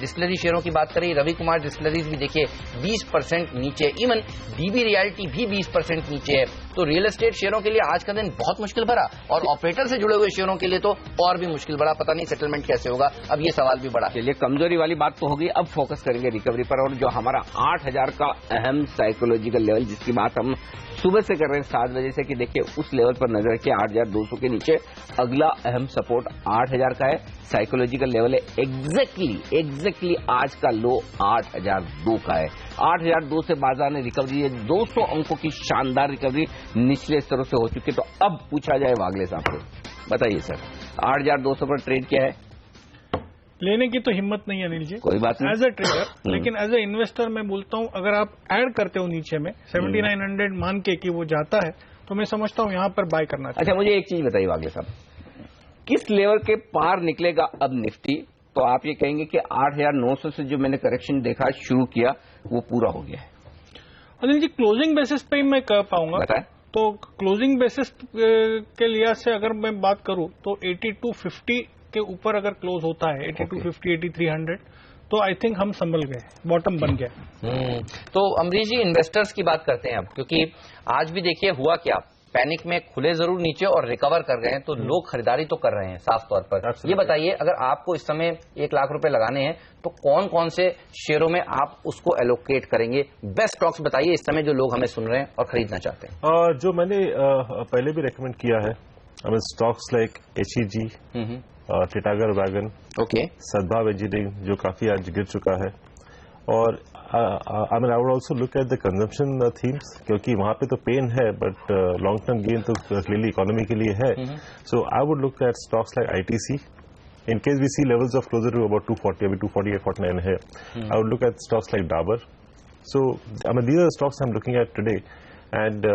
डिस्टिलरी शेयरों की बात करी, रवि कुमार डिस्टिलरीज भी देखिए 20% नीचे। इवन डीबी रियल्टी भी 20% नीचे है। तो रियल एस्टेट शेयरों के लिए आज का दिन बहुत मुश्किल भरा, और ऑपरेटर से जुड़े हुए शेयरों के लिए तो और भी मुश्किल भरा। पता नहीं सेटलमेंट कैसे होगा, अब ये सवाल भी बड़ा। चलिए, कमजोरी वाली बात तो होगी, अब फोकस करेंगे रिकवरी पर। और जो हमारा 8000 का अहम साइकोलॉजिकल लेवल जिसकी बात हम सुबह से कर रहे हैं 7 बजे से, कि देखिए उस लेवल पर नजर रखिए 8200 के नीचे। अगला अहम सपोर्ट 8000 का है, साइकोलॉजिकल लेवल है एग्जैक्टली आज का लो 8002 का है। 8002 से बाजार ने रिकवरी है, 200 अंकों की शानदार रिकवरी निचले स्तरों से हो चुकी है। तो अब पूछा जाए वागले साहब से, बताइए सर 8200 पर ट्रेड क्या है? लेने की तो हिम्मत नहीं है अनिल जी, कोई बात नहीं। एज ए ट्रेडर, लेकिन एज ए इन्वेस्टर मैं बोलता हूं अगर आप ऐड करते हो नीचे में 7900 मान के कि वो जाता है तो मैं समझता हूं यहां पर बाय करना चाहिए। अच्छा, मुझे एक चीज बताइए वागले साहब, किस लेवल के पार निकलेगा अब निफ्टी? तो आप ये कहेंगे कि 8900 से जो मैंने करेक्शन देखा शुरू किया वो पूरा हो गया है? अनिल जी क्लोजिंग बेसिस पे ही मैं कह पाऊंगा। बताएं। तो क्लोजिंग बेसिस के लिहाज से अगर मैं बात करूं तो 8250 के ऊपर अगर क्लोज होता है 8250 8300 तो आई थिंक हम संभल गए, बॉटम बन गया। तो अमरीश जी इन्वेस्टर्स की बात करते हैं अब, क्योंकि आज भी देखिए हुआ क्या, पैनिक में खुले जरूर नीचे और रिकवर कर गए हैं, तो लोग खरीदारी तो कर रहे हैं साफ तौर पर। ये बताइए अगर आपको इस समय 1 लाख रुपए लगाने हैं तो कौन कौन से शेयरों में आप उसको एलोकेट करेंगे? बेस्ट स्टॉक्स बताइए इस समय जो लोग हमें सुन रहे हैं और खरीदना चाहते हैं। जो मैंने पहले भी रेकमेंड किया है, stocks like HEG, Titagarh wagon, okay, Sadbhav engineering जो काफी आज गिर चुका है, और I mean I would also look at the consumption themes, क्योंकि वहां पे तो पेन है बट लॉन्ग टर्म गेन तो क्लियरली इकोनॉमी के लिए है. So I would look at stocks like ITC. In case we see levels of closer to about 240, अभी 248, 49 है, I would look at stocks like Dabur. So, I mean, these are the stocks I'm looking at today. And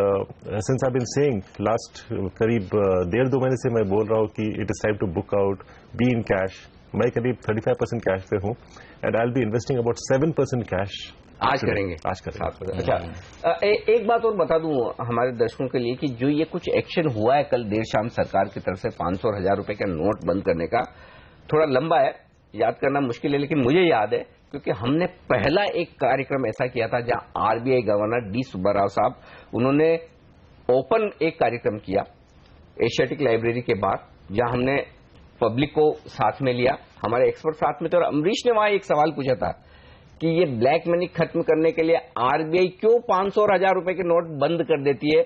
since I've been saying last करीब 1.5-2 महीने से मैं बोल रहा हूँ कि it is time to book out, be in cash. मैं करीब 35% कैश पे हूँ, and I'll be investing about 7% cash. आज करेंगे. अच्छा, एक बात और बता दूं हमारे दर्शकों के लिए कि जो ये कुछ एक्शन हुआ है कल देर शाम सरकार की तरफ से 500 और 1000 रुपए का नोट बंद करने का, थोड़ा लंबा है, याद करना मुश्किल है, लेकिन मुझे याद है क्योंकि हमने पहला एक कार्यक्रम ऐसा किया था जहां आरबीआई गवर्नर डी सुब्बाराव साहब, उन्होंने ओपन एक कार्यक्रम किया एशियाटिक लाइब्रेरी के बाहर, जहां हमने पब्लिक को साथ में लिया, हमारे एक्सपर्ट साथ में थे, और अमरीश ने वहां एक सवाल पूछा था कि ये ब्लैक मनी खत्म करने के लिए आरबीआई क्यों 500 और 1000 रुपए के नोट बंद कर देती है.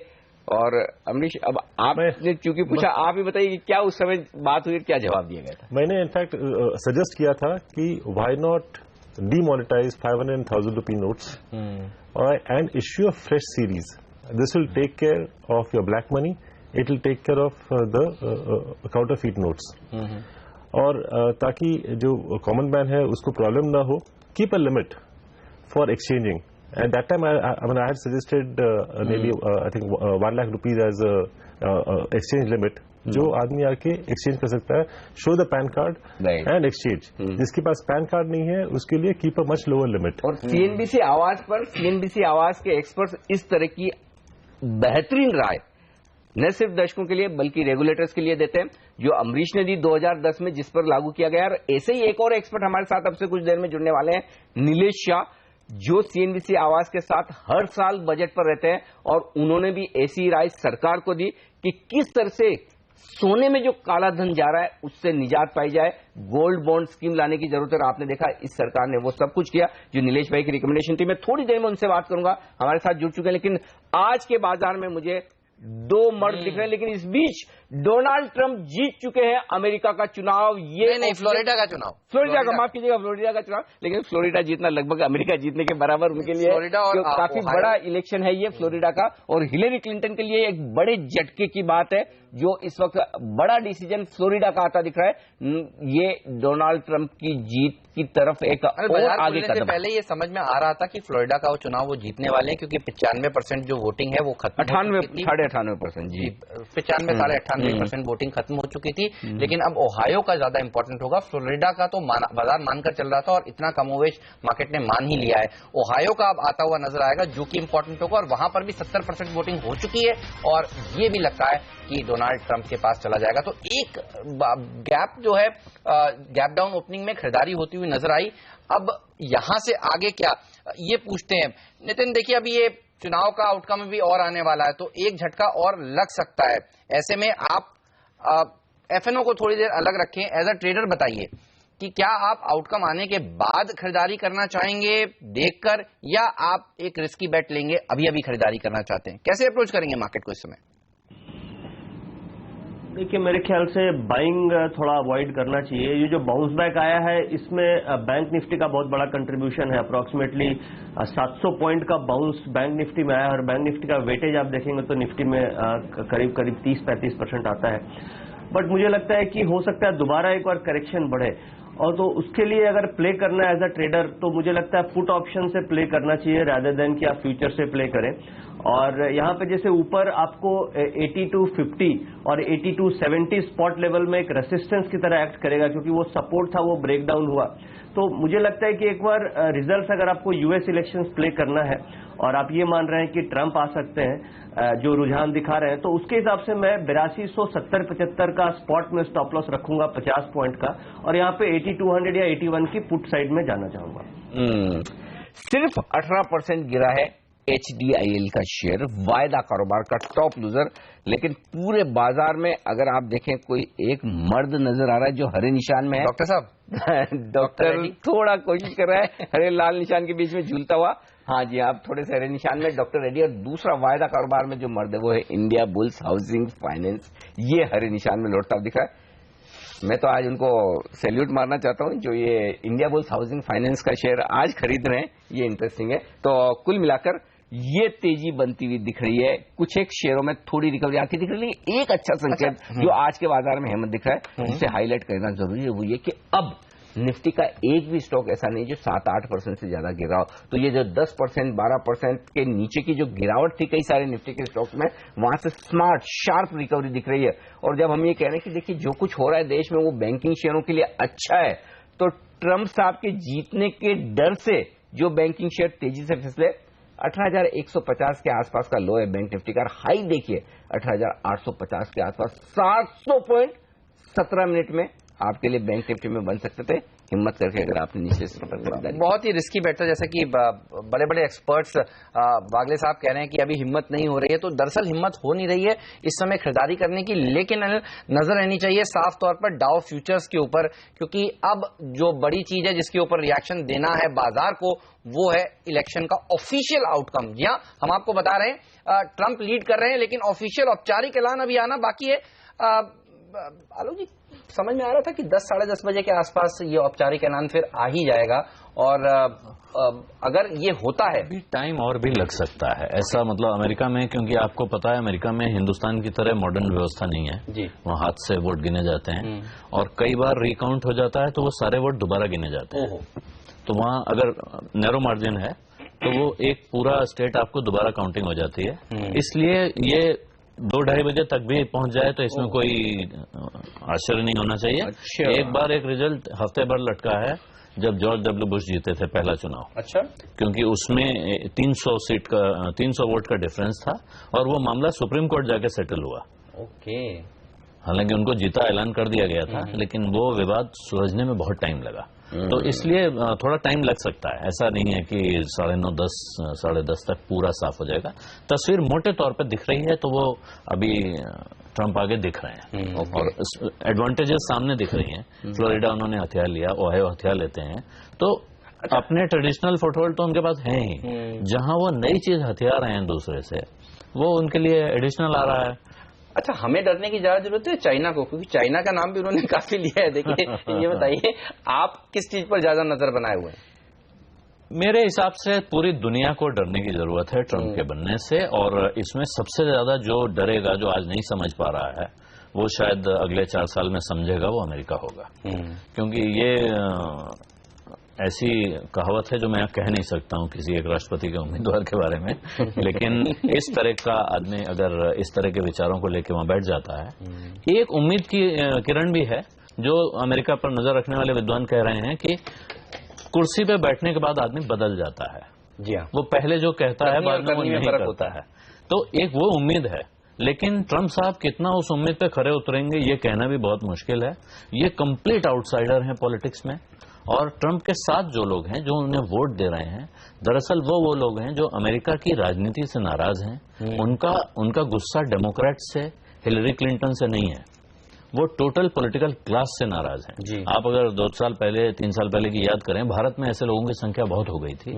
और अमरीश, अब आपने चूंकि पूछा, आप ही बताइए कि क्या उस समय बात हुई, क्या जवाब दिया गया था. मैंने इनफैक्ट सजेस्ट किया था कि why not demonetize 500 and 1000 rupee notes and issue a fresh series. This will take care of your black money. It will take care of the counterfeit notes. और ताकि जो कॉमन मैन है उसको प्रॉब्लम ना हो, keep a limit for exchanging. At that time, I mean, I had suggested nearly, I think, 1 lakh rupees as a exchange limit. जो आदमी आके एक्सचेंज कर सकता है, show the pan card and exchange. जिसके पास पैन कार्ड नहीं है उसके लिए keep a much lower limit. और सीएनबीसी आवाज पर सीएनबीसी आवाज के एक्सपर्ट्स इस तरह की बेहतरीन राय न सिर्फ दर्शकों के लिए बल्कि रेगुलेटर्स के लिए देते हैं, जो अमरीश ने दी 2010 में, जिस पर लागू किया गया. और ऐसे ही एक और एक्सपर्ट हमारे साथ अब से कुछ देर में जुड़ने वाले हैं, नीलेश शाह, जो सीएनबीसी आवाज के साथ हर साल बजट पर रहते हैं, और उन्होंने भी ऐसी राय सरकार को दी कि किस तरह से सोने में जो काला धन जा रहा है उससे निजात पाई जाए, गोल्ड बॉन्ड स्कीम लाने की जरूरत है. और आपने देखा इस सरकार ने वो सब कुछ किया जो नीलेश भाई की रिकमेंडेशन थी. मैं थोड़ी देर में उनसे बात करूंगा, हमारे साथ जुड़ चुके हैं. लेकिन आज के बाजार में मुझे 2 मर्द दिख रहे हैं, लेकिन इस बीच डोनाल्ड ट्रंप जीत चुके हैं अमेरिका का चुनाव. ये नहीं, फ्लोरिडा का चुनाव, फ्लोरिडा का, माफ कीजिएगा, फ्लोरिडा का चुनाव. लेकिन फ्लोरिडा जीतना लगभग अमेरिका जीतने के बराबर उनके लिए फ्लोरिडा, और काफी बड़ा इलेक्शन है ये फ्लोरिडा का. और हिलेरी क्लिंटन के लिए एक बड़े झटके की बात है, जो इस वक्त बड़ा डिसीजन फ्लोरिडा का आता दिख रहा है. ये डोनाल्ड ट्रंप की जीत की तरफ एक और आगे कदम. पहले ये समझ में आ रहा था कि फ्लोरिडा का वो चुनाव वो जीतने वाले हैं, क्योंकि 95% जो वोटिंग है वो खत्म, 98% जी, 95-98% वोटिंग खत्म हो चुकी थी. लेकिन अब ओहायो का ज्यादा इंपॉर्टेंट होगा. फ्लोरिडा का तो बाजार मानकर चल रहा था और इतना कमोवेश मार्केट ने मान ही लिया है. ओहायो का अब आता हुआ नजर आएगा, जो कि इंपॉर्टेंट होगा, और वहां पर भी 70% वोटिंग हो चुकी है, और ये भी लगता है कि डोनाल्ड ट्रंप के पास चला जाएगा. तो एक गैप जो है, गैप डाउन ओपनिंग में खरीदारी होती हुई नजर आई. अब यहां से आगे क्या, ये पूछते हैं. नितिन, देखिए अभी ये चुनाव का आउटकम भी और आने वाला है, तो एक झटका और लग सकता है. ऐसे में आप एफएनओ को थोड़ी देर अलग रखें, एज अ ट्रेडर बताइए कि क्या आप आउटकम आने के बाद खरीदारी करना चाहेंगे देखकर, या आप एक रिस्की बेट लेंगे, अभी अभी खरीदारी करना चाहते हैं? कैसे अप्रोच करेंगे मार्केट को इस समय? देखिए, मेरे ख्याल से बाइंग थोड़ा अवॉइड करना चाहिए. ये जो बाउंस बैक आया है इसमें बैंक निफ्टी का बहुत बड़ा कंट्रीब्यूशन है. अप्रोक्सीमेटली 700 पॉइंट का बाउंस बैंक निफ्टी में आया, और बैंक निफ्टी का वेटेज आप देखेंगे तो निफ्टी में करीब 30-35% आता है. बट मुझे लगता है कि हो सकता है दोबारा एक बार करेक्शन बढ़े, और तो उसके लिए अगर प्ले करना है एज अ ट्रेडर, तो मुझे लगता है पुट ऑप्शन से प्ले करना चाहिए रादर देन कि आप फ्यूचर से प्ले करें. और यहाँ पे जैसे ऊपर आपको 8250 और 8270 स्पॉट लेवल में एक रेसिस्टेंस की तरह एक्ट करेगा, क्योंकि वो सपोर्ट था वो ब्रेक डाउन हुआ. तो मुझे लगता है कि एक बार रिजल्ट्स, अगर आपको यूएस इलेक्शंस प्ले करना है और आप ये मान रहे हैं कि ट्रंप आ सकते हैं, जो रुझान दिखा रहे हैं, तो उसके हिसाब से मैं 8270-75 का स्पॉट में स्टॉप लॉस रखूंगा 50 पॉइंट का, और यहाँ पे 8200 या 81 की पुट साइड में जाना चाहूंगा. सिर्फ 18% गिरा है HDIL का शेयर, वायदा कारोबार का टॉप लूजर. लेकिन पूरे बाजार में अगर आप देखें, कोई एक मर्द नजर आ रहा है जो हरे निशान में है. डॉक्टर साहब डॉक्टर थोड़ा कोशिश कर रहा है हरे लाल निशान के बीच में झूलता हुआ. हाँ जी, आप थोड़े से हरे निशान में डॉक्टर रेड्डी. और दूसरा वायदा कारोबार में जो मर्द है वो है इंडिया बुल्स हाउसिंग फाइनेंस. ये हरे निशान में लौटता दिख रहा है. मैं तो आज उनको सैल्यूट मारना चाहता हूं, जो ये इंडिया बुल्स हाउसिंग फाइनेंस का शेयर आज खरीद रहे हैं, ये इंटरेस्टिंग है। तो कुल मिलाकर ये तेजी बनती हुई दिख रही है, कुछ एक शेयरों में थोड़ी रिकवरी आती दिख रही है। एक अच्छा संकेत जो आज के बाजार में हिम्मत दिख रहा है, जिसे हाईलाइट करना जरूरी है, वो ये कि अब निफ्टी का एक भी स्टॉक ऐसा नहीं जो 7-8% से ज्यादा गिर रहा हो। तो ये जो 10%, 12% के नीचे की जो गिरावट थी कई सारे निफ्टी के स्टॉक्स में, वहां से स्मार्ट शार्प रिकवरी दिख रही है। और जब हम ये कह रहे हैं कि देखिए जो कुछ हो रहा है देश में वो बैंकिंग शेयरों के लिए अच्छा है, तो ट्रंप साहब के जीतने के डर से जो बैंकिंग शेयर तेजी से फिसले, 18,150 के आसपास का लो है बैंक निफ्टी का, हाई देखिए 18,850 के आसपास। 700 पॉइंट 17 मिनट में आपके लिए बैंक निफ्टी में बन सकते थे, हिम्मत करके अगर आपने नीचे से बहुत ही रिस्की बेट था, जैसे कि बड़े बड़े एक्सपर्ट्स वागले साहब कह रहे हैं कि अभी हिम्मत नहीं हो रही है। तो दरअसल हिम्मत हो नहीं रही है इस समय खरीदारी करने की, लेकिन नजर रहनी चाहिए साफ तौर पर डाउ फ्यूचर्स के ऊपर, क्योंकि अब जो बड़ी चीज है जिसके ऊपर रिएक्शन देना है बाजार को, वो है इलेक्शन का ऑफिशियल आउटकम। जी हाँ, हम आपको बता रहे हैं ट्रंप लीड कर रहे हैं, लेकिन ऑफिशियल औपचारिक ऐलान अभी आना बाकी है। आलोक जी, समझ में आ रहा था कि 10-10:30 बजे के आसपास ये औपचारिक ऐलान फिर आ ही जाएगा, और अगर ये होता है भी टाइम और भी लग सकता है ऐसा, मतलब अमेरिका में, क्योंकि आपको पता है अमेरिका में हिंदुस्तान की तरह मॉडर्न व्यवस्था नहीं है जी। वहाँ हाथ से वोट गिने जाते हैं, और कई बार रिकाउंट हो जाता है तो वो सारे वोट दोबारा गिने जाते हैं। तो वहाँ अगर नैरो मार्जिन है तो वो एक पूरा स्टेट आपको दोबारा काउंटिंग हो जाती है। इसलिए ये 2-2:30 बजे तक भी पहुंच जाए तो इसमें कोई आश्चर्य नहीं होना चाहिए। अच्छा। एक बार एक रिजल्ट हफ्ते भर लटका है जब जॉर्ज डब्ल्यू बुश जीते थे पहला चुनाव। अच्छा। क्योंकि उसमें 300 वोट का डिफरेंस था और वो मामला सुप्रीम कोर्ट जाके सेटल हुआ। ओके। हालांकि उनको जीता ऐलान कर दिया गया था, लेकिन वो विवाद सुलझने में बहुत टाइम लगा, तो इसलिए थोड़ा टाइम लग सकता है। ऐसा नहीं है कि 9:30, 10:30 तक पूरा साफ हो जाएगा। तस्वीर मोटे तौर पर दिख रही है, तो वो अभी ट्रंप आगे दिख रहे हैं और एडवांटेजेस सामने दिख रही हैं। फ्लोरिडा उन्होंने हथियार लिया, ओहायो हथियार लेते हैं, तो अपने ट्रेडिशनल फुटहोल्ड तो उनके पास है ही। जहां वो नई चीज हथियार रहे हैं दूसरे से, वो उनके लिए एडिशनल आ रहा है। अच्छा, हमें डरने की ज्यादा जरूरत है चाइना को, क्योंकि चाइना का नाम भी उन्होंने काफी लिया है। देखिए, ये बताइए आप किस चीज पर ज्यादा नजर बनाए हुए हैं? मेरे हिसाब से पूरी दुनिया को डरने की जरूरत है ट्रंप के बनने से, और इसमें सबसे ज्यादा जो डरेगा, जो आज नहीं समझ पा रहा है, वो शायद अगले 4 साल में समझेगा, वो अमेरिका होगा। क्योंकि ये ऐसी कहावत है जो मैं कह नहीं सकता हूं किसी एक राष्ट्रपति के उम्मीदवार के बारे में, लेकिन इस तरह का आदमी अगर इस तरह के विचारों को लेकर वहां बैठ जाता है, एक उम्मीद की किरण भी है जो अमेरिका पर नजर रखने वाले विद्वान कह रहे हैं कि कुर्सी पे बैठने के बाद आदमी बदल जाता है। जी हाँ, वो पहले जो कहता है बाद में वो नहीं करता है। तो एक वो उम्मीद है, लेकिन ट्रंप साहब कितना उस उम्मीद पे खरे उतरेंगे ये कहना भी बहुत मुश्किल है। ये कंप्लीट आउटसाइडर हैं पॉलिटिक्स में, और ट्रंप के साथ जो लोग हैं जो उन्हें वोट दे रहे हैं, दरअसल वो लोग हैं जो अमेरिका की राजनीति से नाराज हैं। उनका गुस्सा डेमोक्रेट से, हिलरी क्लिंटन से नहीं है, वो टोटल पॉलिटिकल क्लास से नाराज हैं। आप अगर 2 साल पहले, 3 साल पहले की याद करें, भारत में ऐसे लोगों की संख्या बहुत हो गई थी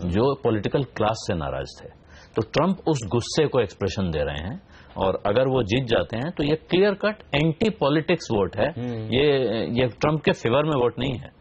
जो पॉलिटिकल क्लास से नाराज थे। तो ट्रंप उस गुस्से को एक्सप्रेशन दे रहे हैं, और अगर वो जीत जाते हैं तो ये clear cut anti politics vote है। ये ट्रंप के फेवर में वोट नहीं है।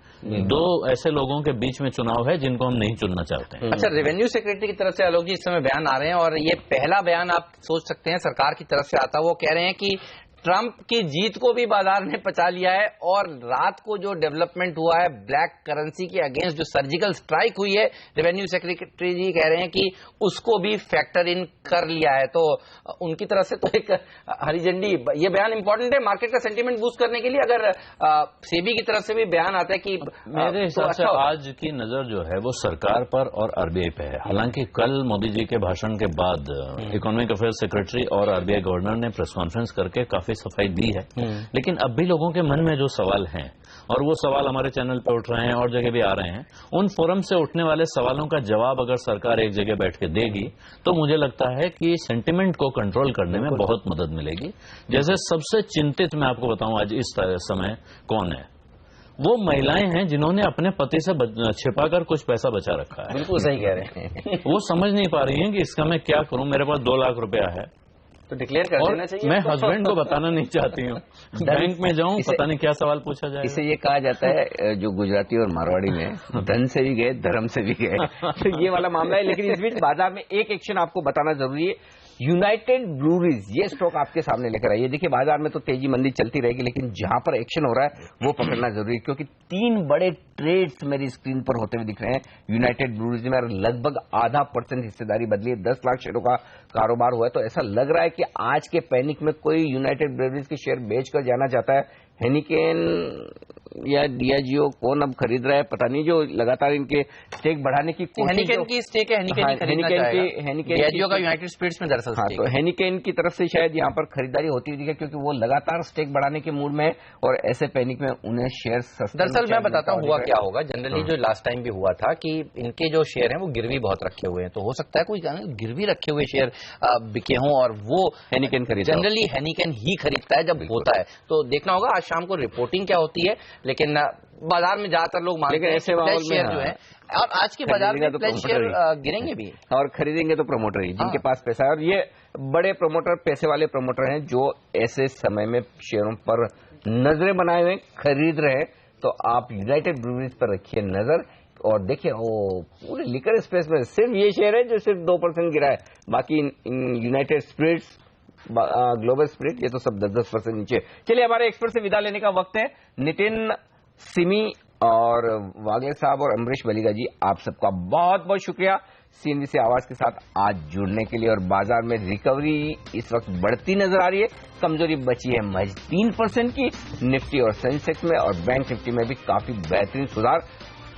2 ऐसे लोगों के बीच में चुनाव है जिनको हम नहीं चुनना चाहते हैं। अच्छा, रेवेन्यू सेक्रेटरी की तरफ से आलोक जी इस समय बयान आ रहे हैं, और ये पहला बयान आप सोच सकते हैं सरकार की तरफ से आता। वो कह रहे हैं कि ट्रंप की जीत को भी बाजार ने पचा लिया है, और रात को जो डेवलपमेंट हुआ है ब्लैक करेंसी के अगेंस्ट, जो सर्जिकल स्ट्राइक हुई है, रेवेन्यू सेक्रेटरी जी कह रहे हैं कि उसको भी फैक्टर इन कर लिया है। तो उनकी तरफ से तो एक हरी झंडी, ये बयान इंपॉर्टेंट है मार्केट का सेंटीमेंट बूस्ट करने के लिए। अगर सेबी की तरफ से भी बयान आता है कि मेरे हिसाब से आज की नजर जो है वो सरकार पर और आरबीआई पे है। हालांकि कल मोदी जी के भाषण के बाद इकोनॉमिक अफेयर्स सेक्रेटरी और आरबीआई गवर्नर ने प्रेस कॉन्फ्रेंस करके काफी सफाई दी है, लेकिन अब भी लोगों के मन में जो सवाल हैं, और वो सवाल हमारे चैनल पे उठ रहे हैं और जगह भी आ रहे हैं, उन फोरम से उठने वाले सवालों का जवाब अगर सरकार एक जगह बैठ के देगी तो मुझे लगता है कि सेंटिमेंट को कंट्रोल करने में बहुत मदद मिलेगी। जैसे सबसे चिंतित मैं आपको बताऊं आज इस समय कौन है, वो महिलाएं हैं जिन्होंने अपने पति से छिपाकर कुछ पैसा बचा रखा है। बिल्कुल सही कह रहे हैं। वो समझ नहीं पा रही हैं कि इसका मैं क्या करूं, मेरे पास 2 लाख रुपया है तो डिक्लेयर कर देना चाहिए। मैं हस्बैंड को बताना नहीं चाहती हूँ, बैंक में जाऊँ पता नहीं क्या सवाल पूछा जाए। इसे ये कहा जाता है जो गुजराती और मारवाड़ी में, धन से भी गए धर्म से भी गए। तो ये वाला मामला है। लेकिन इस बीच बाजार में एक एक्शन आपको बताना जरूरी है। यूनाइटेड ब्रूरीज, ये स्टॉक आपके सामने लेकर आइए। देखिए बाजार में तो तेजी मंदी चलती रहेगी, लेकिन जहां पर एक्शन हो रहा है वो पकड़ना जरूरी है, क्योंकि 3 बड़े ट्रेड्स मेरी स्क्रीन पर होते हुए दिख रहे हैं यूनाइटेड ब्रूरीज में। लगभग 0.5% हिस्सेदारी बदली है, 10 लाख शेयरों का कारोबार हुआ है। तो ऐसा लग रहा है कि आज के पैनिक में कोई यूनाइटेड ब्रूरीज के शेयर बेचकर जाना चाहता है। हेनिकेन या डियाजियो कौन अब खरीद रहा है पता नहीं, जो लगातार इनके स्टेक बढ़ाने की कोशिश। हेनिकेन की स्टेक है, हेनिकेन डियाजियो का यूनाइटेड स्पिरिट्स में दरअसल हाँ, तो हेनिकेन की तरफ से शायद यहाँ पर खरीदारी होती हुई दिखे, क्योंकि वो लगातार स्टेक बढ़ाने के मूड में है और ऐसे पैनिक में उन्हें शेयर सस्ते। दरअसल मैं बताता हूँ हुआ क्या होगा। जनरली जो लास्ट टाइम भी हुआ था कि इनके जो शेयर हैं वो गिरवी बहुत रखे हुए हैं, तो हो सकता है कोई गिरवी रखे हुए शेयर बिके हों और वो हेनिकेन खरीदा। जनरली हेनिकेन ही खरीदता है जब होता है। तो देखना होगा आज शाम को रिपोर्टिंग क्या होती है, लेकिन बाजार में ज्यादातर लोग मानते हैं ऐसे शेयर जो है, और आज के बाजार में प्लेज शेयर गिरेंगे भी और खरीदेंगे तो प्रमोटर ही, जिनके पास पैसा है। और ये बड़े प्रमोटर, पैसे वाले प्रमोटर हैं जो ऐसे समय में शेयरों पर नजरें बनाए हुए खरीद रहे हैं। तो आप यूनाइटेड ब्रूरीज पर रखिए नजर और देखिए वो पूरे लिकर स्पेस में सिर्फ ये शेयर है जो सिर्फ 2% गिरा है। बाकी यूनाइटेड स्पिरिट्स, ग्लोबल स्पिरिट, ये तो सब 10-10% नीचे। चलिए हमारे एक्सपर्ट से विदा लेने का वक्त है। नितिन, सिमी और वागले साहब और अमरीश बलिगा जी, आप सबका बहुत बहुत शुक्रिया सीएनबीसी आवाज के साथ आज जुड़ने के लिए। और बाजार में रिकवरी इस वक्त बढ़ती नजर आ रही है, कमजोरी बची है महज 3% की निफ्टी और सेंसेक्स में, और बैंक निफ्टी में भी काफी बेहतरीन सुधार।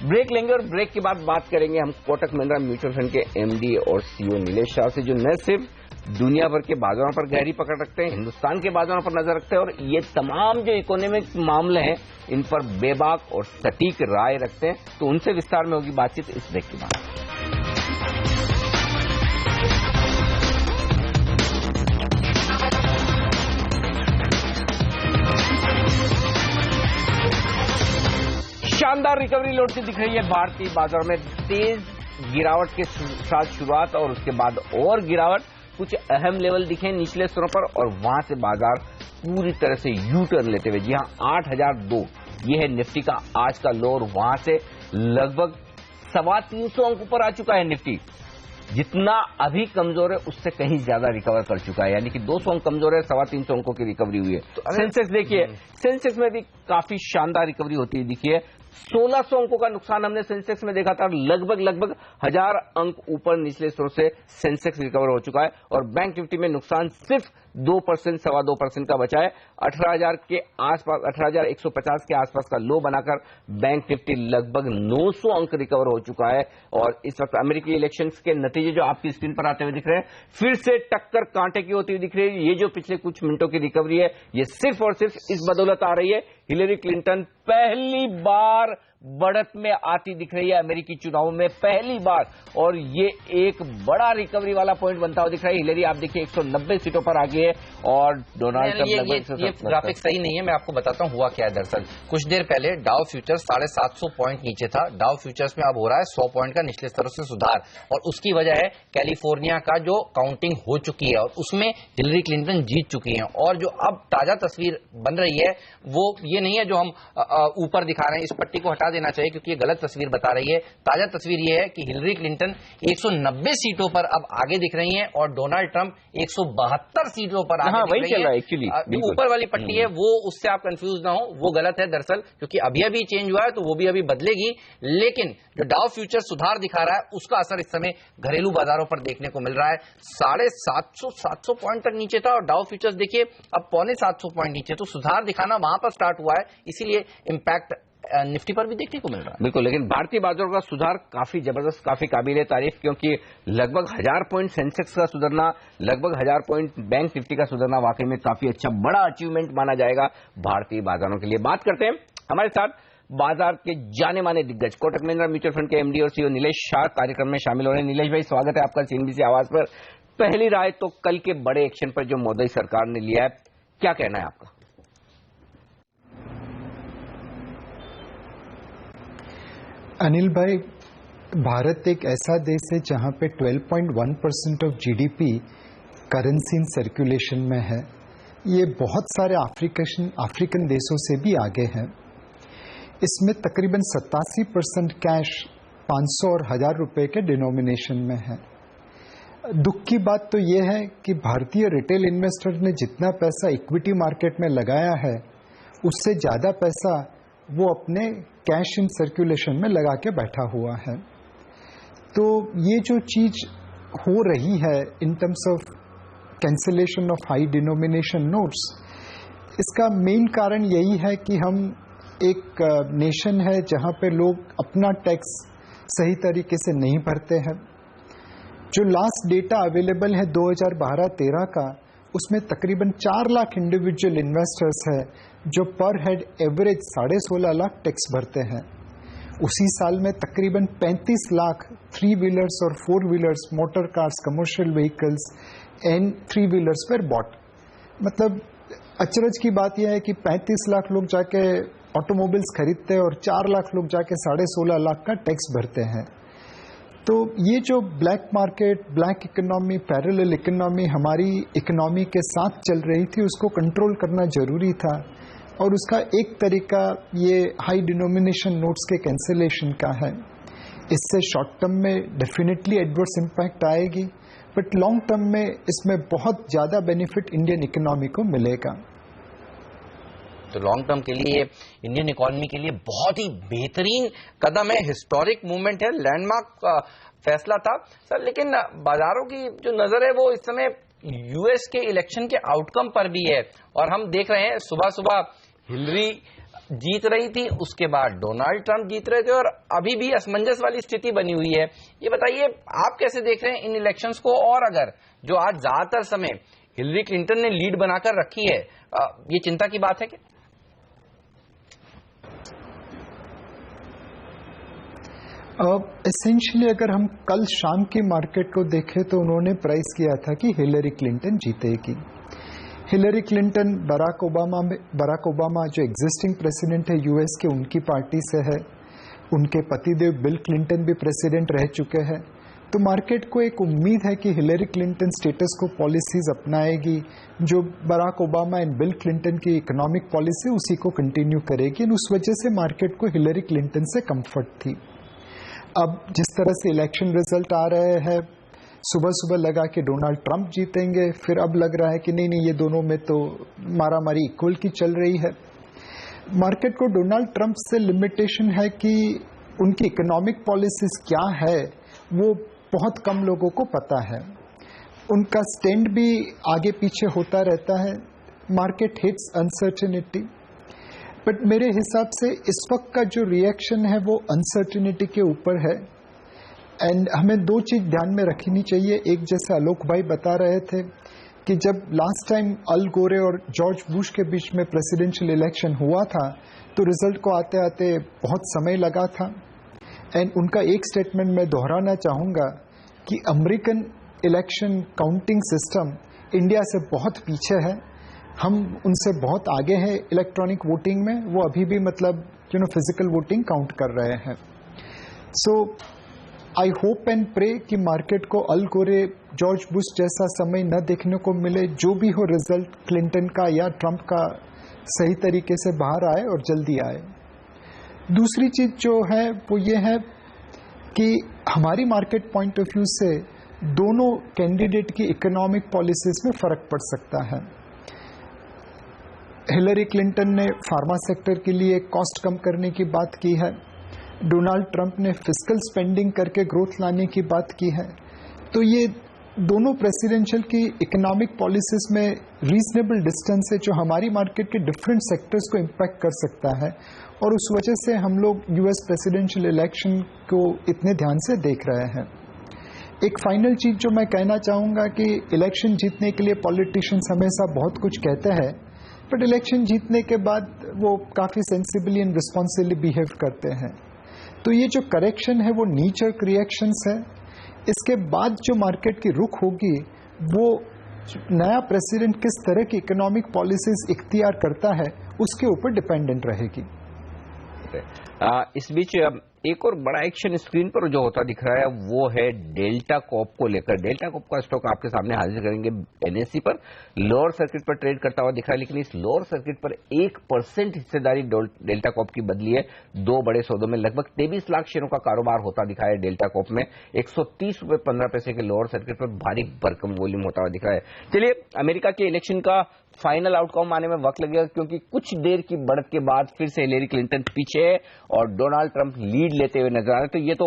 ब्रेक लेंगे और ब्रेक के बाद बात करेंगे हम कोटक महिंद्रा म्यूचुअल फंड के एमडी और सीईओ नीलेश शाह से, जो न सिर्फ दुनिया भर के बाजारों पर गहरी पकड़ रखते हैं, हिंदुस्तान के बाजारों पर नजर रखते हैं, और ये तमाम जो इकोनॉमिक मामले हैं इन पर बेबाक और सटीक राय रखते हैं। तो उनसे विस्तार में होगी बातचीत इस ब्रेक के बाद। शानदार रिकवरी लौटती दिख रही है भारतीय बाजार में। तेज गिरावट के साथ शुरुआत और उसके बाद और गिरावट, कुछ अहम लेवल दिखे निचले स्तरों पर और वहां से बाजार पूरी तरह से यू टर्न लेते हुए, जी हां 8002 ये है निफ्टी का आज का लो, और वहां से लगभग 325 अंक पर आ चुका है निफ्टी। जितना अभी कमजोर है उससे कहीं ज्यादा रिकवर कर चुका है, यानी कि 200 अंक कमजोर है, 325 अंकों की रिकवरी हुई है। तो सेंसेक्स देखिए, सेंसेक्स में भी काफी शानदार रिकवरी होती है दिखी है। 1600 अंकों का नुकसान हमने सेंसेक्स में देखा था, लगभग 1000 अंक ऊपर निचले स्तर से सेंसेक्स रिकवर हो चुका है, और बैंक निफ्टी में नुकसान सिर्फ 2%, 2.25% का बचा है। 18,000 के आसपास, 18,150 के आसपास का लो बनाकर बैंक निफ्टी लगभग 900 अंक रिकवर हो चुका है। और इस वक्त अमेरिकी इलेक्शंस के नतीजे जो आपकी स्क्रीन पर आते हुए दिख रहे हैं, फिर से टक्कर कांटे की होती हुई दिख रही है। ये जो पिछले कुछ मिनटों की रिकवरी है, ये सिर्फ और सिर्फ इस बदौलत आ रही है, हिलेरी क्लिंटन पहली बार बढ़त में आती दिख रही है अमेरिकी चुनाव में, पहली बार, और ये एक बड़ा रिकवरी वाला पॉइंट बनता हुआ दिख रहा है। हिलेरी आप देखिए 190 सीटों पर आ गई है, और डोनाल्ड ट्रंप ये ग्राफिक सही नहीं है। मैं आपको बताता हूँ हुआ क्या है। दरअसल कुछ देर पहले डाउ फ्यूचर्स 750 पॉइंट नीचे था, डाउ फ्यूचर्स में अब हो रहा है 100 पॉइंट का निचले स्तरों से सुधार, और उसकी वजह है कैलिफोर्निया का जो काउंटिंग हो चुकी है और उसमें हिलेरी क्लिंटन जीत चुकी है। और जो अब ताजा तस्वीर बन रही है वो ये नहीं है जो हम ऊपर दिखा रहे हैं, इस पट्टी को हटा देना चाहिए क्योंकि ये गलत तस्वीर बता रही है। ताजा तस्वीर ये है कि हिलेरी क्लिंटन 190 सीटों पर अब आगे दिख रही हैं और डोनाल्ड ट्रंप 172 सीटों पर आगे दिख रही है। एक्चुअली ऊपर वाली पट्टी है वो, उससे आप कंफ्यूज ना हो, वो गलत है दरअसल, क्योंकि अभी चेंज हुआ है तो वो भी अभी बदलेगी। लेकिन जो डाउ फ्यूचर सुधार दिखा रहा है उसका असर इस समय घरेलू बाजारों पर देखने को मिल रहा है। 750 पॉइंट तक नीचे था और डाउ फ्यूचर्स देखिए अब 750 पॉइंट नीचे, तो सुधार दिखाना वहां पर स्टार्ट हुआ है, इसीलिए इंपैक्ट निफ्टी पर भी देखने को मिल रहा है। बिल्कुल, लेकिन भारतीय बाजारों का सुधार काफी जबरदस्त, काफी काबिल तारीफ, क्योंकि लगभग 1000 पॉइंट सेंसेक्स का सुधरना, लगभग 1000 पॉइंट बैंक निफ्टी का सुधरना वाकई में काफी अच्छा बड़ा अचीवमेंट माना जाएगा भारतीय बाजारों के लिए। बात करते हैं हमारे साथ बाजार के जाने माने दिग्गज कोटक महिंद्रा म्यूचुअल फंड के एमडी और सीईओ नीलेश शाह कार्यक्रम में शामिल हो रहे हैं। नीलेश भाई, स्वागत है आपका सीएनबीसी आवाज पर। पहली राय तो कल के बड़े एक्शन पर जो मोदी सरकार ने लिया है, क्या कहना है आपका? अनिल भाई, भारत एक ऐसा देश है जहां पे 12.1% of GDP currency in circulation में है, ये बहुत सारे अफ्रीकन देशों से भी आगे हैं। इसमें तकरीबन 87% कैश 500 और 1000 रुपए के डिनोमिनेशन में है। दुख की बात तो ये है कि भारतीय रिटेल इन्वेस्टर ने जितना पैसा इक्विटी मार्केट में लगाया है, उससे ज़्यादा पैसा वो अपने कैश इन सर्कुलेशन में लगा के बैठा हुआ है। तो ये जो चीज़ हो रही है in terms of cancellation of high denomination notes, इसका मेन कारण यही है कि हम एक नेशन है जहां पे लोग अपना टैक्स सही तरीके से नहीं भरते हैं। जो लास्ट डेटा अवेलेबल है 2012-13 का, उसमें तकरीबन 4 लाख इंडिविजुअल इन्वेस्टर्स है जो पर हेड एवरेज 16.5 लाख टैक्स भरते हैं। उसी साल में तकरीबन 35 लाख 3 व्हीलर्स और 4 wheelers, motor cars, commercial vehicles and 3 wheelers पर बॉट। मतलब अचरज की बात यह है कि 35 लाख लोग जाके ऑटोमोबाइल्स खरीदते हैं और 4 लाख लोग जाके 16.5 लाख का टैक्स भरते हैं। तो ये जो black market, black economy, parallel economy हमारी इकोनॉमी के साथ चल रही थी, उसको कंट्रोल करना जरूरी था। और उसका एक तरीका ये हाई डिनोमिनेशन नोट्स के कैंसिलेशन का है। इससे शॉर्ट टर्म में डेफिनेटली एडवर्स इम्पैक्ट आएगी, बट लॉन्ग टर्म में इसमें बहुत ज़्यादा बेनिफिट इंडियन इकोनॉमी को मिलेगा। तो लॉन्ग टर्म के लिए इंडियन इकोनॉमी के लिए बहुत ही बेहतरीन कदम है, हिस्टोरिक मूवमेंट है, लैंडमार्क फैसला था सर। लेकिन बाजारों की जो नजर है वो इस समय यूएस के इलेक्शन के आउटकम पर भी है, और हम देख रहे हैं सुबह सुबह हिलरी जीत रही थी, उसके बाद डोनाल्ड ट्रंप जीत रहे थे, और अभी भी असमंजस वाली स्थिति बनी हुई है। ये बताइए आप कैसे देख रहे हैं इन इलेक्शंस को, और अगर जो आज ज्यादातर समय हिलरी क्लिंटन ने लीड बनाकर रखी है, ये चिंता की बात है क्या? एसेंशियली अगर हम कल शाम की मार्केट को देखें तो उन्होंने प्राइस किया था कि हिलरी क्लिंटन जीतेगी। हिलरी क्लिंटन बराक ओबामा जो एग्जिस्टिंग प्रेसिडेंट है यूएस के, उनकी पार्टी से है। उनके पतिदेव बिल क्लिंटन भी प्रेसिडेंट रह चुके हैं। तो मार्केट को एक उम्मीद है कि Hillary Clinton status quo policies अपनाएगी, जो Barack Obama and Bill Clinton की इकोनॉमिक पॉलिसी उसी को कंटिन्यू करेगी। उस वजह से मार्केट को हिलरी क्लिंटन से कंफर्ट थी। अब जिस तरह से इलेक्शन रिजल्ट आ रहे हैं, सुबह सुबह लगा कि डोनाल्ड ट्रंप जीतेंगे, फिर अब लग रहा है कि नहीं ये दोनों में तो मारामारी इक्वल की चल रही है। मार्केट को डोनाल्ड ट्रंप से लिमिटेशन है कि उनकी इकोनॉमिक पॉलिसीज क्या है वो बहुत कम लोगों को पता है। उनका स्टैंड भी आगे पीछे होता रहता है। मार्केट हेट्स अनसर्टेनिटी, बट मेरे हिसाब से इस वक्त का जो रिएक्शन है वो अनसर्टेनिटी के ऊपर है। एंड हमें दो चीज ध्यान में रखनी चाहिए। एक, जैसे आलोक भाई बता रहे थे कि जब लास्ट टाइम अल गोरे और जॉर्ज बुश के बीच में प्रेसिडेंशियल इलेक्शन हुआ था तो रिजल्ट को आते आते बहुत समय लगा था। एंड उनका एक स्टेटमेंट मैं दोहराना चाहूँगा कि American election counting system India से बहुत पीछे है। हम उनसे बहुत आगे हैं इलेक्ट्रॉनिक वोटिंग में। वो अभी भी मतलब फिजिकल वोटिंग काउंट कर रहे हैं। सो आई होप एंड प्रे कि मार्केट को अल गोरे, जॉर्ज बुश जैसा समय न देखने को मिले। जो भी हो रिजल्ट क्लिंटन का या ट्रंप का सही तरीके से बाहर आए और जल्दी आए। दूसरी चीज जो है वो ये है कि हमारी मार्केट पॉइंट ऑफ व्यू से दोनों कैंडिडेट की इकोनॉमिक पॉलिसीज में फर्क पड़ सकता है। हिलरी क्लिंटन ने फार्मा सेक्टर के लिए कॉस्ट कम करने की बात की है। डोनाल्ड ट्रंप ने फिस्कल स्पेंडिंग करके ग्रोथ लाने की बात की है। तो ये दोनों प्रेसिडेंशियल की इकोनॉमिक पॉलिसीज में रीजनेबल डिस्टेंस है जो हमारी मार्केट के डिफरेंट सेक्टर्स को इम्पैक्ट कर सकता है, और उस वजह से हम लोग यूएस प्रेसिडेंशियल इलेक्शन को इतने ध्यान से देख रहे हैं। एक फाइनल चीज जो मैं कहना चाहूँगा कि इलेक्शन जीतने के लिए पॉलिटिशियंस हमेशा बहुत कुछ कहते हैं, बट इलेक्शन जीतने के बाद वो काफ़ी सेंसिबली एंड रिस्पॉन्सिबली बिहेव करते हैं। तो ये जो करेक्शन है वो नीचर रिएक्शंस है। इसके बाद जो मार्केट की रुख होगी वो नया प्रेसिडेंट किस तरह की इकोनॉमिक पॉलिसीज इख्तियार करता है उसके ऊपर डिपेंडेंट रहेगी। इस बीच एक और बड़ा एक्शन स्क्रीन पर जो होता दिख रहा है वो है डेल्टा कॉप को लेकर। डेल्टा कॉप का स्टॉक आपके सामने हाजिर करेंगे एनएसई पर, लोअर सर्किट पर ट्रेड करता हुआ दिख रहा है, लेकिन इस लोअर सर्किट पर 1% हिस्सेदारी डेल्टा कॉप की बदली है। दो बड़े सौदों में लगभग 23 लाख शेयरों का कारोबार होता दिखा है डेल्टा कॉप में। 130.15 के लोअर सर्किट पर भारी भरकम वॉल्यूम होता हुआ दिख रहा है। चलिए, अमेरिका के इलेक्शन का फाइनल आउटकम आने में वक्त लगेगा, क्योंकि कुछ देर की बढ़त के बाद फिर से हिलेरी क्लिंटन पीछे है और डोनाल्ड ट्रंप लीड लेते हुए नजर आ रहे हैं। तो ये तो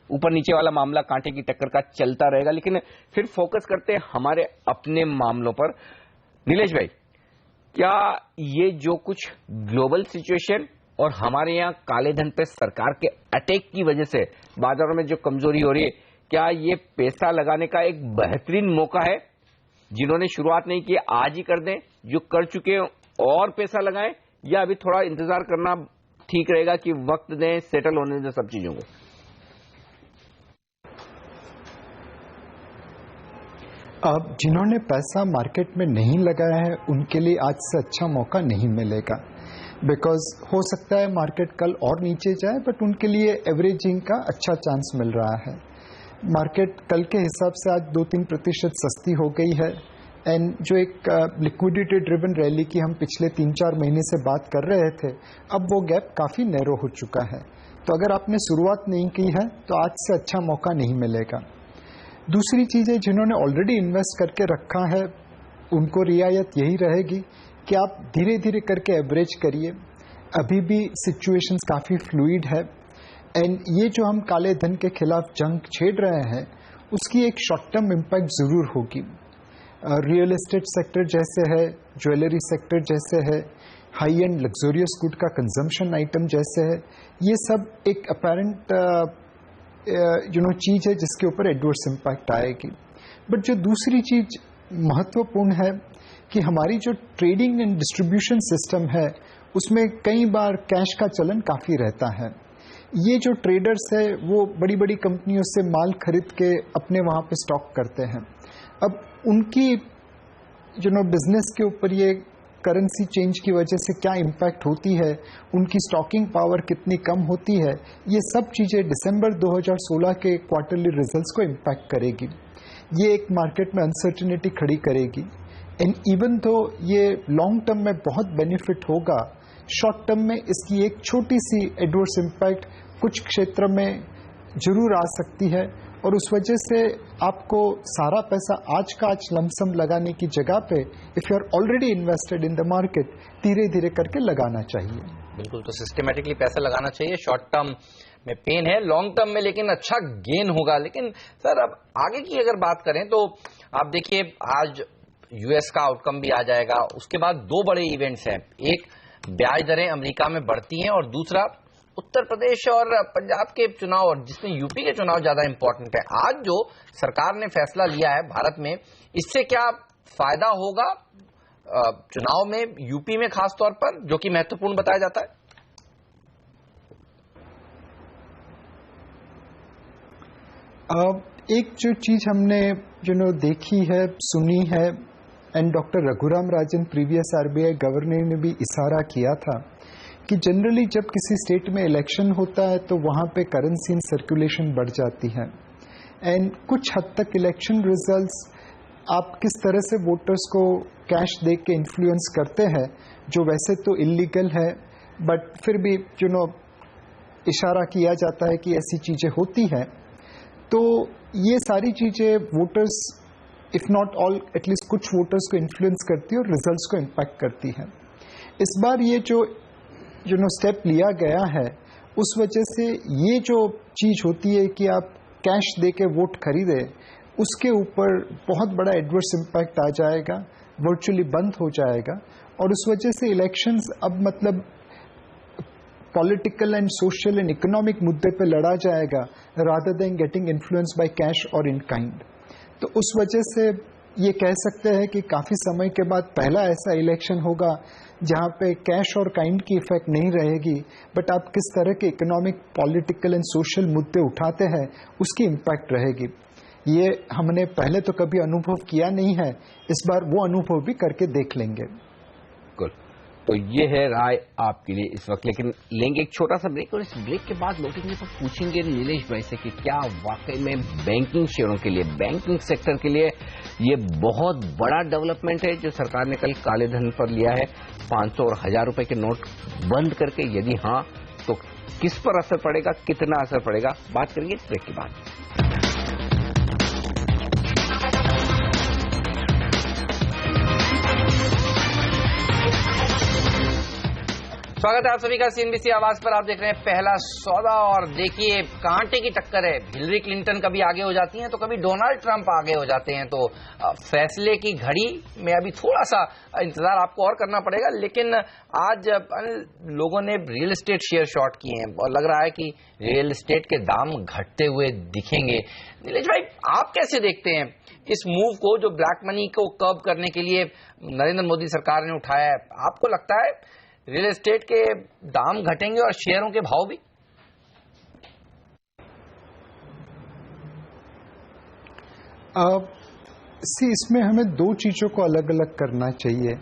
ऊपर नीचे वाला मामला कांटे की टक्कर का चलता रहेगा, लेकिन फिर फोकस करते हैं हमारे अपने मामलों पर। नीलेश भाई, क्या ये जो कुछ ग्लोबल सिचुएशन और हमारे यहाँ काले धन पे सरकार के अटैक की वजह से बाजारों में जो कमजोरी हो रही है, क्या ये पैसा लगाने का एक बेहतरीन मौका है? जिन्होंने शुरुआत नहीं की आज ही कर दें, जो कर चुके हैं और पैसा लगाएं, या अभी थोड़ा इंतजार करना ठीक रहेगा कि वक्त दें, सेटल होने दें सब चीजों को? अब जिन्होंने पैसा मार्केट में नहीं लगाया है उनके लिए आज से अच्छा मौका नहीं मिलेगा, बिकॉज हो सकता है मार्केट कल और नीचे जाए, बट उनके लिए एवरेजिंग का अच्छा चांस मिल रहा है। मार्केट कल के हिसाब से आज 2-3% सस्ती हो गई है, एंड जो एक लिक्विडिटी ड्रिवन रैली की हम पिछले 3-4 महीने से बात कर रहे थे, अब वो गैप काफ़ी नैरो हो चुका है। तो अगर आपने शुरुआत नहीं की है तो आज से अच्छा मौका नहीं मिलेगा। दूसरी चीज़ है, जिन्होंने ऑलरेडी इन्वेस्ट करके रखा है उनको रियायत यही रहेगी कि आप धीरे धीरे करके एवरेज करिए। अभी भी सिचुएशंस काफ़ी फ्लूइड है, एंड ये जो हम काले धन के खिलाफ जंग छेड़ रहे हैं उसकी एक शॉर्ट टर्म इम्पैक्ट ज़रूर होगी। रियल एस्टेट सेक्टर जैसे है, ज्वेलरी सेक्टर जैसे है, हाई एंड लग्जोरियस गुड का कंजम्पशन आइटम जैसे है, ये सब एक अपेरेंट चीज़ है जिसके ऊपर एडवर्स इम्पैक्ट आएगी। बट जो दूसरी चीज़ महत्वपूर्ण है कि हमारी जो ट्रेडिंग एंड डिस्ट्रीब्यूशन सिस्टम है उसमें कई बार कैश का चलन काफ़ी रहता है। ये जो ट्रेडर्स है वो बड़ी बड़ी कंपनियों से माल खरीद के अपने वहाँ पे स्टॉक करते हैं। अब उनकी बिजनेस के ऊपर ये करेंसी चेंज की वजह से क्या इम्पैक्ट होती है, उनकी स्टॉकिंग पावर कितनी कम होती है, ये सब चीज़ें दिसंबर 2016 के क्वार्टरली रिजल्ट्स को इम्पैक्ट करेगी। ये एक मार्केट में अनसर्टिनिटी खड़ी करेगी, एंड इवन तो ये लॉन्ग टर्म में बहुत बेनिफिट होगा, शॉर्ट टर्म में इसकी एक छोटी सी एडवर्स इम्पैक्ट कुछ क्षेत्र में जरूर आ सकती है, और उस वजह से आपको सारा पैसा आज का आज लमसम लगाने की जगह पे if you are already invested in the market धीरे धीरे करके लगाना चाहिए। बिल्कुल, तो सिस्टमेटिकली पैसा लगाना चाहिए। शॉर्ट टर्म में पेन है, लॉन्ग टर्म में लेकिन अच्छा गेन होगा। लेकिन सर, अब आगे की अगर बात करें तो आप देखिए आज यूएस का आउटकम भी आ जाएगा, उसके बाद दो बड़े इवेंट्स हैं, एक ब्याज दरें अमेरिका में बढ़ती हैं और दूसरा उत्तर प्रदेश और पंजाब के चुनाव, और जिसमें यूपी के चुनाव ज्यादा इंपॉर्टेंट है। आज जो सरकार ने फैसला लिया है भारत में, इससे क्या फायदा होगा चुनाव में, यूपी में खास तौर पर, जो कि महत्वपूर्ण बताया जाता है? एक जो चीज हमने देखी है, सुनी है, and doctor Raghuram Rajan previous RBI governor ने भी इशारा किया था कि जनरली जब किसी स्टेट में इलेक्शन होता है तो वहाँ पे करेंसी इन सर्कुलेशन बढ़ जाती है, एंड कुछ हद तक इलेक्शन रिजल्ट्स आप किस तरह से वोटर्स को कैश दे के इन्फ्लुएंस करते हैं, जो वैसे तो इलीगल है, बट फिर भी इशारा किया जाता है कि ऐसी चीज़ें होती हैं। तो ये सारी चीज़ें voters, if not all, at least कुछ वोटर्स को इन्फ्लुएंस करती है और रिजल्ट्स को इम्पैक्ट करती है। इस बार ये जो स्टेप लिया गया है, उस वजह से ये जो चीज़ होती है कि आप कैश दे के वोट खरीदे, उसके ऊपर बहुत बड़ा एडवर्स इम्पैक्ट आ जाएगा, वर्चुअली बंद हो जाएगा, और उस वजह से इलेक्शंस अब political and social and economic मुद्दे पे लड़ा जाएगा rather than getting influence by cash और इन काइंड। तो उस वजह से ये कह सकते हैं कि काफ़ी समय के बाद पहला ऐसा इलेक्शन होगा जहाँ पे कैश और काइंड की इफेक्ट नहीं रहेगी, बट आप किस तरह के इकोनॉमिक, पॉलिटिकल एंड सोशल मुद्दे उठाते हैं उसकी इम्पैक्ट रहेगी। ये हमने पहले तो कभी अनुभव किया नहीं है, इस बार वो अनुभव भी करके देख लेंगे। गुड। तो ये है राय आपके लिए इस वक्त। लेकिन लेंगे एक छोटा सा ब्रेक और इस ब्रेक के बाद लौटेंगे तो पूछेंगे नीलेश भाई से कि क्या वाकई में बैंकिंग शेयरों के लिए, बैंकिंग सेक्टर के लिए ये बहुत बड़ा डेवलपमेंट है जो सरकार ने कल काले धन पर लिया है 500 और 1000 रुपए के नोट बंद करके। यदि हाँ तो किस पर असर पड़ेगा, कितना असर पड़ेगा, बात करेंगे ब्रेक के बाद। स्वागत है आप सभी का सीएनबीसी आवाज पर। आप देख रहे हैं पहला सौदा और देखिए कांटे की टक्कर है। हिलरी क्लिंटन कभी आगे हो जाती हैं तो कभी डोनाल्ड ट्रंप आगे हो जाते हैं। तो फैसले की घड़ी में अभी थोड़ा सा इंतजार आपको और करना पड़ेगा। लेकिन आज लोगों ने रियल एस्टेट शेयर शॉर्ट किए हैं और लग रहा है कि रियल एस्टेट के दाम घटते हुए दिखेंगे। नीलेश भाई, आप कैसे देखते हैं इस मूव को जो ब्लैक मनी को कर्ब करने के लिए नरेंद्र मोदी सरकार ने उठाया है? आपको लगता है रियल एस्टेट के दाम घटेंगे और शेयरों के भाव भी? इसमें हमें दो चीजों को अलग अलग करना चाहिए।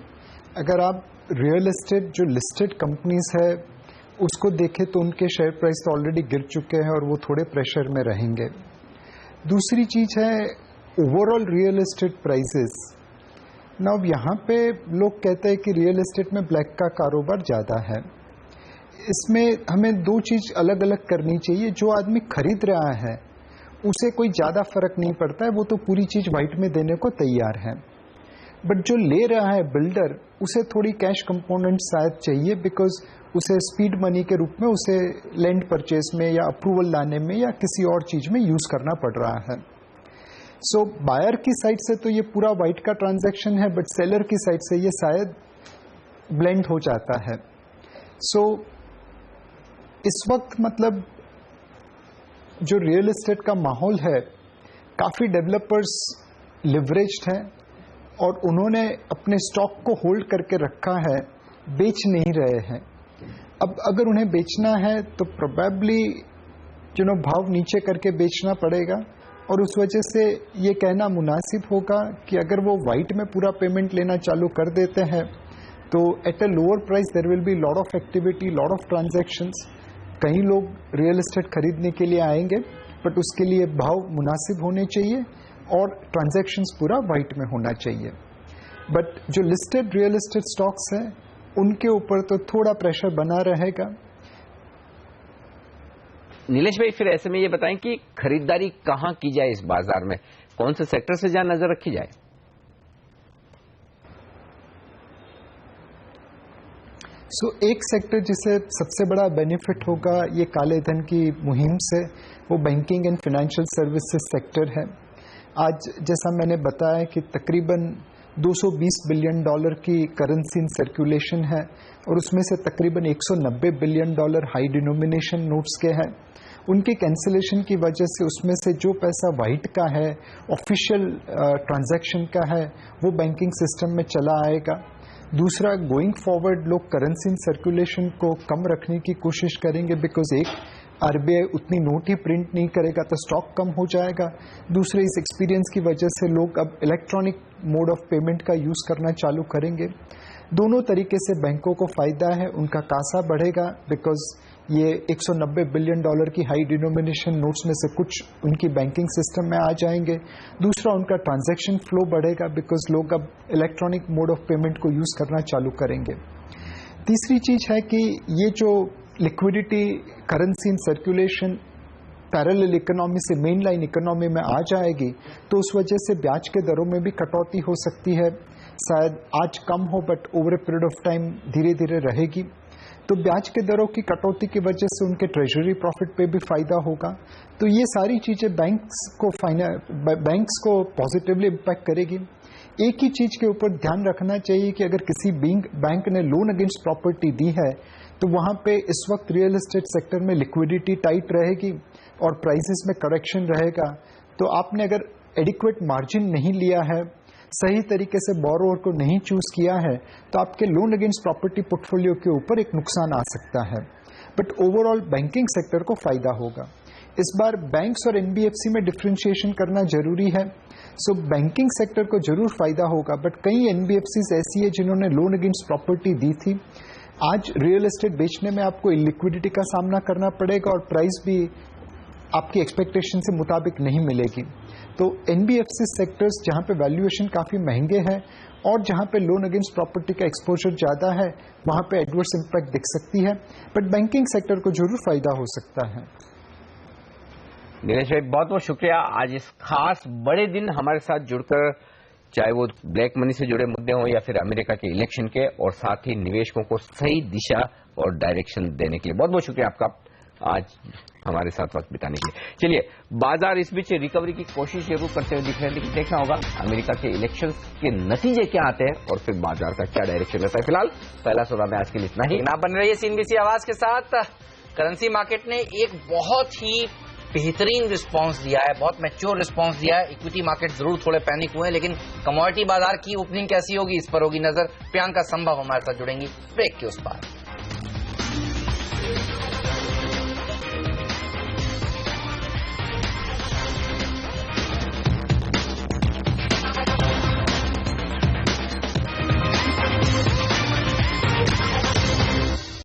अगर आप रियल एस्टेट जो लिस्टेड कंपनीज है उसको देखें तो उनके शेयर प्राइस तो ऑलरेडी गिर चुके हैं और वो थोड़े प्रेशर में रहेंगे। दूसरी चीज है ओवरऑल रियल एस्टेट प्राइसेस। ना अब यहाँ पे लोग कहते हैं कि रियल एस्टेट में ब्लैक का कारोबार ज़्यादा है। इसमें हमें दो चीज़ अलग अलग करनी चाहिए। जो आदमी खरीद रहा है उसे कोई ज़्यादा फर्क नहीं पड़ता है, वो तो पूरी चीज़ वाइट में देने को तैयार है। बट जो ले रहा है बिल्डर, उसे थोड़ी कैश कंपोनेंट शायद चाहिए, बिकॉज उसे स्पीड मनी के रूप में उसे लैंड परचेज में या अप्रूवल लाने में या किसी और चीज़ में यूज़ करना पड़ रहा है। सो बायर की साइड से तो ये पूरा वाइट का ट्रांजैक्शन है, बट सेलर की साइड से ये शायद ब्लेंड हो जाता है। सो इस वक्त मतलब जो रियल एस्टेट का माहौल है, काफ़ी डेवलपर्स लिवरेज्ड हैं और उन्होंने अपने स्टॉक को होल्ड करके रखा है, बेच नहीं रहे हैं। अब अगर उन्हें बेचना है तो प्रोबेबली भाव नीचे करके बेचना पड़ेगा और उस वजह से ये कहना मुनासिब होगा कि अगर वो वाइट में पूरा पेमेंट लेना चालू कर देते हैं तो at a lower price there will be lot of activity, lot of transactions. कई लोग रियल एस्टेट खरीदने के लिए आएंगे, बट उसके लिए भाव मुनासिब होने चाहिए और ट्रांजैक्शंस पूरा वाइट में होना चाहिए। बट जो लिस्टेड रियल एस्टेट स्टॉक्स हैं उनके ऊपर तो थोड़ा प्रेशर बना रहेगा। नीलेश भाई, फिर ऐसे में ये बताएं कि खरीदारी कहाँ की जाए इस बाजार में, कौन से सेक्टर से जहां नजर रखी जाए? एक सेक्टर जिसे सबसे बड़ा बेनिफिट होगा ये काले धन की मुहिम से, वो banking and financial services sector है। आज जैसा मैंने बताया कि तकरीबन $220 बिलियन की करेंसी इन सर्कुलेशन है और उसमें से तकरीबन $190 बिलियन हाई डिनोमिनेशन नोट्स के हैं। उनके कैंसिलेशन की वजह से उसमें से जो पैसा वाइट का है, ऑफिशियल ट्रांजैक्शन का है, वो बैंकिंग सिस्टम में चला आएगा। दूसरा, गोइंग फॉरवर्ड लोग करेंसी इन सर्कुलेशन को कम रखने की कोशिश करेंगे, बिकॉज एक आरबीआई उतनी नोट ही प्रिंट नहीं करेगा तो स्टॉक कम हो जाएगा। दूसरे, इस एक्सपीरियंस की वजह से लोग अब इलेक्ट्रॉनिक मोड ऑफ पेमेंट का यूज करना चालू करेंगे। दोनों तरीके से बैंकों को फायदा है, उनका कासा बढ़ेगा बिकॉज ये $190 बिलियन की हाई डिनोमिनेशन नोट्स में से कुछ उनकी बैंकिंग सिस्टम में आ जाएंगे। दूसरा, उनका ट्रांजैक्शन फ्लो बढ़ेगा बिकॉज लोग अब इलेक्ट्रॉनिक मोड ऑफ पेमेंट को यूज करना चालू करेंगे। तीसरी चीज है कि ये जो liquidity currency in circulation parallel economy से मेन लाइन इकोनॉमी में आ जाएगी तो उस वजह से ब्याज के दरों में भी कटौती हो सकती है। शायद आज कम हो but over a period of time धीरे धीरे रहेगी। तो ब्याज के दरों की कटौती की वजह से उनके ट्रेजरी प्रॉफिट पे भी फायदा होगा। तो ये सारी चीजें बैंक्स को पॉजिटिवली इम्पैक्ट करेगी। एक ही चीज के ऊपर ध्यान रखना चाहिए कि अगर किसी बैंक ने लोन अगेंस्ट प्रॉपर्टी दी है तो वहां पे इस वक्त रियल एस्टेट सेक्टर में लिक्विडिटी टाइट रहेगी और प्राइसेस में करेक्शन रहेगा। तो आपने अगर एडिक्वेट मार्जिन नहीं लिया है, सही तरीके से बोरोवर को नहीं चूज किया है, तो आपके लोन अगेंस्ट प्रॉपर्टी पोर्टफोलियो के ऊपर एक नुकसान आ सकता है। बट ओवरऑल बैंकिंग सेक्टर को फायदा होगा। इस बार बैंक्स और एनबीएफसी में डिफरेंशिएशन करना जरूरी है। सो बैंकिंग सेक्टर को जरूर फायदा होगा, बट कई एनबीएफसीज ऐसी है जिन्होंने लोन अगेंस्ट प्रॉपर्टी दी थी। आज रियल एस्टेट बेचने में आपको इलिक्विडिटी का सामना करना पड़ेगा और प्राइस भी आपकी एक्सपेक्टेशन से मुताबिक नहीं मिलेगी। तो एनबीएफसी सेक्टर्स जहां पे वैल्यूएशन काफी महंगे हैं और जहां पे लोन अगेंस्ट प्रॉपर्टी का एक्सपोजर ज्यादा है, वहां पे एडवर्स इंपैक्ट दिख सकती है, बट बैंकिंग सेक्टर को जरूर फायदा हो सकता है। नीलेश भाई, बहुत बहुत शुक्रिया आज इस खास बड़े दिन हमारे साथ जुड़कर, चाहे वो ब्लैक मनी से जुड़े मुद्दे हों या फिर अमेरिका के इलेक्शन के, और साथ ही निवेशकों को सही दिशा और डायरेक्शन देने के लिए बहुत बहुत शुक्रिया आपका आज हमारे साथ वक्त बिताने के लिए। चलिए, बाजार इस बीच रिकवरी की कोशिश जरूर करते हुए दिख रहे हैं, लेकिन देखना होगा अमेरिका के इलेक्शन के नतीजे क्या आते हैं और फिर बाजार का क्या डायरेक्शन रहता है। फिलहाल पहला सौदा में आज के लिए इतना ही। ना बन रही है सीएनबीसी आवाज के साथ। करेंसी मार्केट ने एक बहुत ही बेहतरीन रिस्पांस दिया है, बहुत मैच्योर रिस्पांस दिया है। इक्विटी मार्केट जरूर थोड़े पैनिक हुए, लेकिन कमोडिटी बाजार की ओपनिंग कैसी होगी इस पर होगी नजर। प्रियंका संभव हमारे साथ जुड़ेंगी ब्रेक के उस पार।